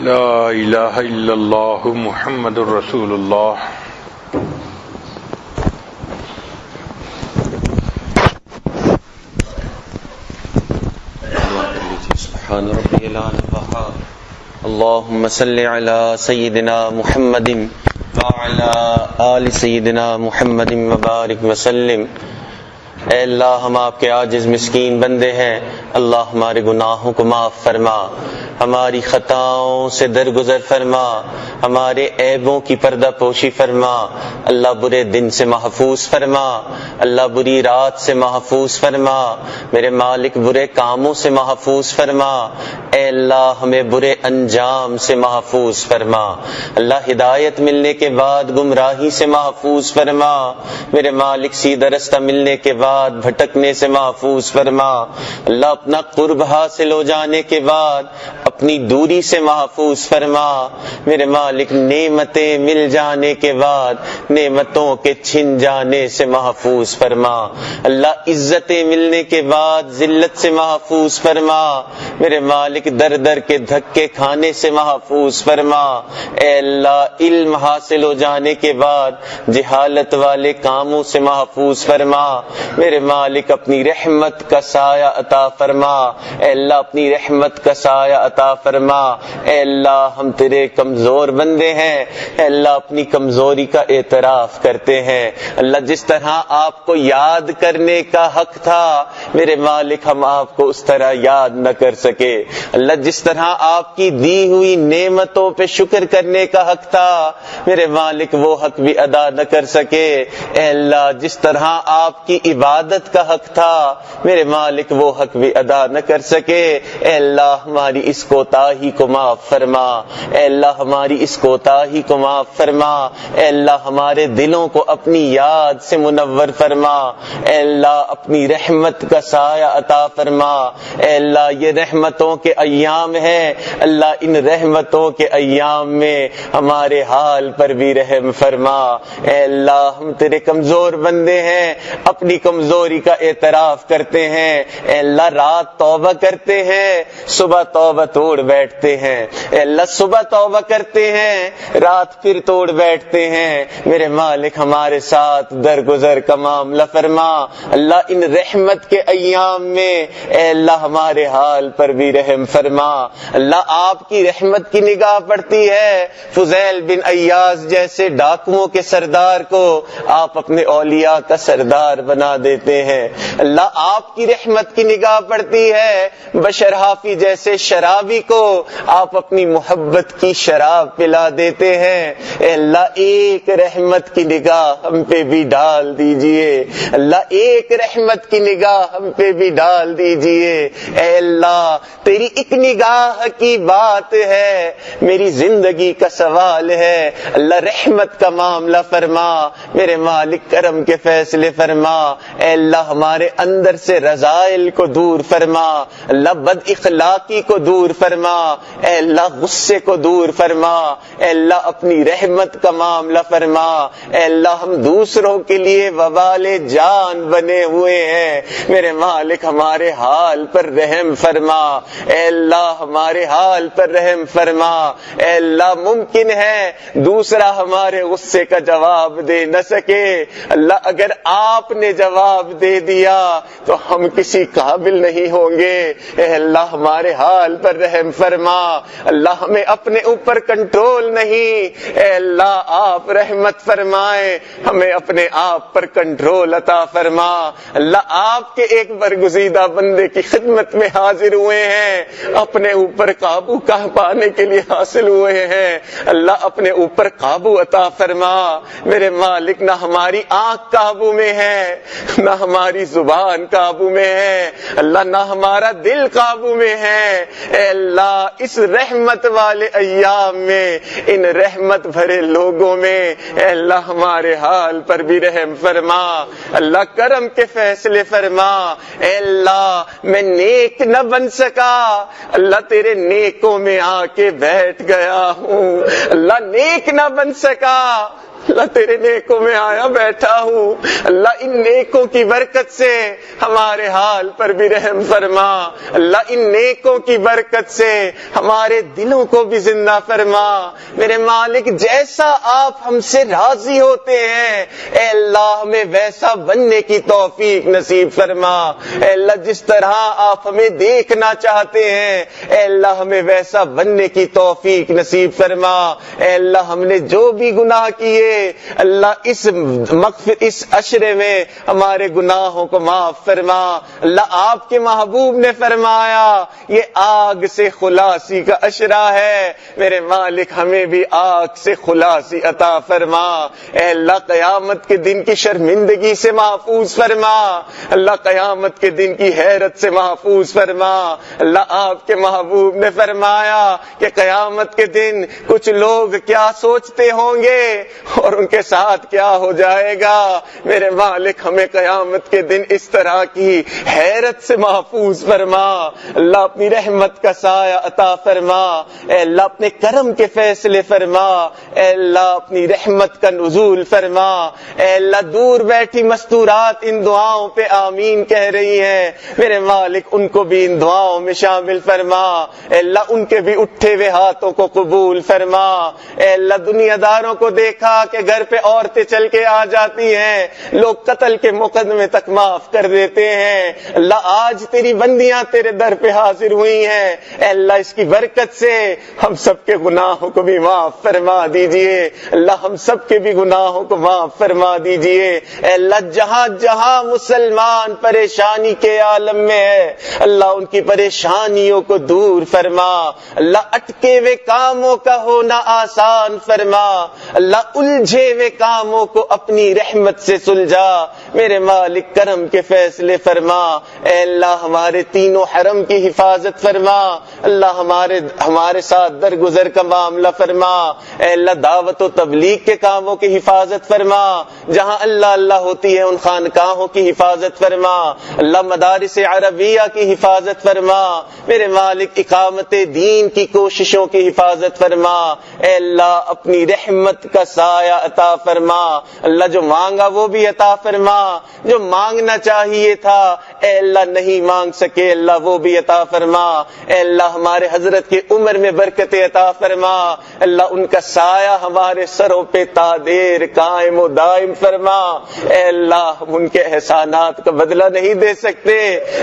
لا الہ الا اللہ محمد الرسول اللہ۔ سبحان ربی الاعلی۔ اللهم صل على سيدنا محمد وعلى آل سيدنا محمد وبارک وسلم۔ اے اللہ ہم آپ کے عاجز مسکین بندے ہیں، اللہ ہمارے گناہوں کو معاف فرما، ہماری خطاؤں سے درگزر فرما، ہمارے عیبوں کی پردہ پوشی فرما، اللہ برے دن سے محفوظ فرما، اللہ بری رات سے محفوظ فرما، میرے مالک برے کاموں سے محفوظ فرما، اے اللہ ہمیں برے انجام سے محفوظ فرما، اللہ ہدایت ملنے کے بعد گمراہی سے محفوظ فرما، میرے مالک سیدھا رستہ ملنے کے بعد بھٹکنے سے محفوظ فرما، اللہ اپنا قرب حاصل ہو جانے کے بعد اپنی دوری سے محفوظ فرما، میرے مالک نعمتیں مل جانے کے بعد نعمتوں کے چھن جانے سے محفوظ فرما، اللہ عزتیں ملنے کے بعد ذلت سے محفوظ فرما، میرے مالک در در کے دھکے کھانے سے محفوظ فرما، اے اللہ علم حاصل ہو جانے کے بعد جہالت والے کاموں سے محفوظ فرما، میرے مالک اپنی رحمت کا سایہ عطا فرما، اے اللہ اپنی رحمت کا سایہ عطا فرما، اے اللہ ہم تیرے کمزور بندے ہیں، اے اللہ اپنی کمزوری کا اعتراف کرتے ہیں، اللہ جس طرح آپ کو یاد کرنے کا حق تھا میرے مالک ہم آپ کو اس طرح یاد نہ کر سکے، اللہ جس طرح آپ کی دی ہوئی نعمتوں پہ شکر کرنے کا حق تھا میرے مالک وہ حق بھی ادا نہ کر سکے، اے اللہ جس طرح آپ کی عبادت کا حق تھا میرے مالک وہ حق بھی ادا نہ کر سکے، اے اللہ ہماری اس کوتاہی کو معاف فرما، اے اللہ ہماری اس کوتاہی کو معاف فرما، اے اللہ ہمارے دلوں کو اپنی یاد سے منور فرما، اے اللہ اپنی رحمت کا سایہ عطا فرما، اے اللہ یہ رحمتوں کے ایام ہیں، اللہ ان رحمتوں کے ایام میں ہمارے حال پر بھی رحم فرما، اے اللہ ہم تیرے کمزور بندے ہیں، اپنی کمزوری کا اعتراف کرتے ہیں، اے اللہ رات توبہ کرتے ہیں، صبح توبہ توڑ بیٹھتے ہیں، اے اللہ صبح توبہ کرتے ہیں، رات پھر توڑ بیٹھتے ہیں، میرے مالک ہمارے ساتھ درگزر کا معاملہ فرما، اللہ ان رحمت کے ایام میں اے اللہ ہمارے حال پر بھی رحم فرما، اللہ آپ کی رحمت کی نگاہ پڑتی ہے، فضیل بن ایاز جیسے ڈاکوؤں کے سردار کو آپ اپنے اولیاء کا سردار بنا دیتے ہیں، اللہ آپ کی رحمت کی نگاہ پڑتی ہے، بشر حافی جیسے شرابی کو آپ اپنی محبت کی شراب پلا دیتے ہیں، اے اللہ ایک رحمت کی نگاہ ہم پہ بھی ڈال دیجئے، اللہ ایک رحمت کی نگاہ ہم پہ بھی ڈال دیجئے، اے اللہ تیری ایک نگاہ کی بات ہے، میری زندگی کا سوال ہے، اللہ رحمت کا معاملہ فرما، میرے مالک کرم کے فیصلے فرما، اے اللہ ہمارے اندر سے رذائل کو دور فرما، اللہ بد اخلاقی کو دور فرما، اے اللہ غصے کو دور فرما، اے اللہ اپنی رحمت کا معاملہ فرما، اے اللہ ہم دوسروں کے لیے وبال جان بنے ہوئے ہیں، میرے مالک ہمارے حال پر رحم فرما، اے اللہ ہمارے حال پر رحم فرما، اے اللہ ممکن ہے دوسرا ہمارے غصے کا جواب دے نہ سکے، اللہ اگر آپ نے جواب دے دیا تو ہم کسی قابل نہیں ہوں گے، اے اللہ ہمارے حال پر رحم فرما. اللہ ہمیں اپنے اوپر کنٹرول نہیں، اے اللہ آپ رحمت فرمائے، ہمیں اپنے آپ پر کنٹرول عطا فرما. اللہ آپ کے ایک برگزیدہ بندے کی خدمت میں حاضر ہوئے ہیں، اپنے اوپر قابو پانے کے لیے حاصل ہوئے ہیں. اللہ اپنے اوپر قابو عطا فرما. میرے مالک نہ ہماری آنکھ قابو میں ہے، نہ ہماری زبان قابو میں ہے، اللہ نہ ہمارا دل قابو میں ہے. اے اللہ اس رحمت والے ایام میں، ان رحمت بھرے لوگوں میں، اے اللہ ہمارے حال پر بھی رحم فرما. اللہ کرم کے فیصلے فرما. اے اللہ میں نیک نہ بن سکا، اللہ تیرے نیکوں میں آ کے بیٹھ گیا ہوں. اللہ نیک نہ بن سکا، اللہ تیرے نیکوں میں آیا بیٹھا ہوں. اللہ ان نیکوں کی برکت سے ہمارے حال پر بھی رحم فرما. اللہ ان نیکوں کی برکت سے ہمارے دلوں کو بھی زندہ فرما. میرے مالک جیسا آپ ہم سے راضی ہوتے ہیں، اے اللہ ہمیں ویسا بننے کی توفیق نصیب فرما. اے اللہ جس طرح آپ ہمیں دیکھنا چاہتے ہیں، اے اللہ ہمیں ویسا بننے کی توفیق نصیب فرما. اے اللہ ہم نے جو بھی گناہ کیے، اللہ اس عشرے میں ہمارے گناہوں کو معاف فرما. اللہ آپ کے محبوب نے فرمایا یہ آگ سے خلاصی کا عشرہ ہے. میرے مالک ہمیں بھی آگ سے خلاصی عطا فرما. اے اللہ قیامت کے دن کی شرمندگی سے محفوظ فرما. اللہ قیامت کے دن کی حیرت سے محفوظ فرما. اللہ آپ کے محبوب نے فرمایا کہ قیامت کے دن کچھ لوگ کیا سوچتے ہوں گے اور ان کے ساتھ کیا ہو جائے گا. میرے مالک ہمیں قیامت کے دن اس طرح کی حیرت سے محفوظ فرما. اللہ اپنی رحمت کا سایہ عطا فرما. اے اللہ اپنے کرم کے فیصلے فرما. اے اللہ اپنی رحمت کا نزول فرما. اے اللہ دور بیٹھی مستورات ان دعاؤں پہ آمین کہہ رہی ہیں، میرے مالک ان کو بھی ان دعاؤں میں شامل فرما. اے اللہ ان کے بھی اٹھے ہوئے ہاتھوں کو قبول فرما. اے اللہ دنیا داروں کو دیکھا کہ گھر پہ عورتیں چل کے آ جاتی ہیں، لوگ قتل کے مقدمے تک معاف کر دیتے ہیں. اللہ آج تیری بندیاں تیرے در پہ حاضر ہوئی ہیں، اے اللہ اس کی برکت سے ہم سب کے گناہوں کو بھی معاف فرما دیجئے. اللہ ہم سب کے بھی گناہوں کو معاف فرما دیجئے. اے اللہ جہاں جہاں مسلمان پریشانی کے عالم میں ہے، اللہ ان کی پریشانیوں کو دور فرما. اللہ اٹکے ہوئے کاموں کا ہونا آسان فرما. اللہ الجھے ہوئے کاموں کو اپنی رحمت سے سلجھا. میرے مالک کرم کے فیصلے فرما. اے اللہ ہمارے تینوں حرم کی حفاظت فرما. اللہ ہمارے ساتھ درگزر کا معاملہ فرما. اے اللہ دعوت و تبلیغ کے کاموں کی حفاظت فرما. جہاں اللہ اللہ ہوتی ہے ان خانقاہوں کی حفاظت فرما. اللہ مدارس عربیہ کی حفاظت فرما. میرے مالک اقامت دین کی کوششوں کی حفاظت فرما. اے اللہ اپنی رحمت کا سایہ عطا فرما. اللہ جو مانگا وہ بھی عطا فرما، جو مانگنا چاہیے تھا اے اللہ نہیں مانگ سکے، اللہ وہ بھی عطا فرما. اے اللہ ہمارے حضرت کی عمر میں برکت عطا فرما. اللہ ان کا سایہ ہمارے سروں پہ تا دیر قائم و دائم فرما. اے اللہ ہم ان کے احسانات کا بدلہ نہیں دے سکتے،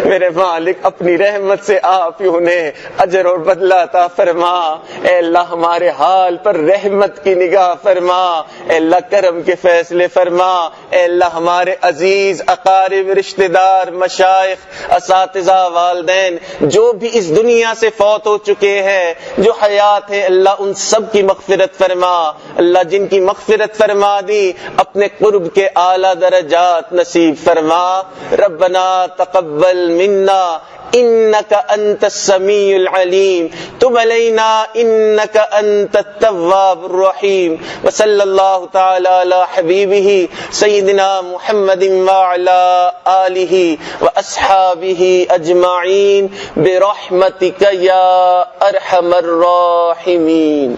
میرے مالک اپنی رحمت سے آپ ہی انہیں اجر اور بدلہ عطا فرما. اے اللہ ہمارے حال پر رحمت کی نگاہ فرما. اے اللہ کرم کے فیصلے فرما. اے اللہ ہمارے عزیز اقارب رشتہ دار مشائخ اساتذہ والدین جو بھی اس دنیا سے فوت ہو چکے ہیں، جو حیات ہیں، اللہ ان سب کی مغفرت فرما. اللہ جن کی مغفرت فرما دی اپنے قرب کے اعلیٰ درجات نصیب فرما. ربنا تقبل منا انك انت السميع العليم تب علينا انك انت التواب الرحيم. وصلى الله تعالى على حبيبه سيدنا محمد وعلى آله واصحابه اجمعين برحمتك يا ارحم الراحمين.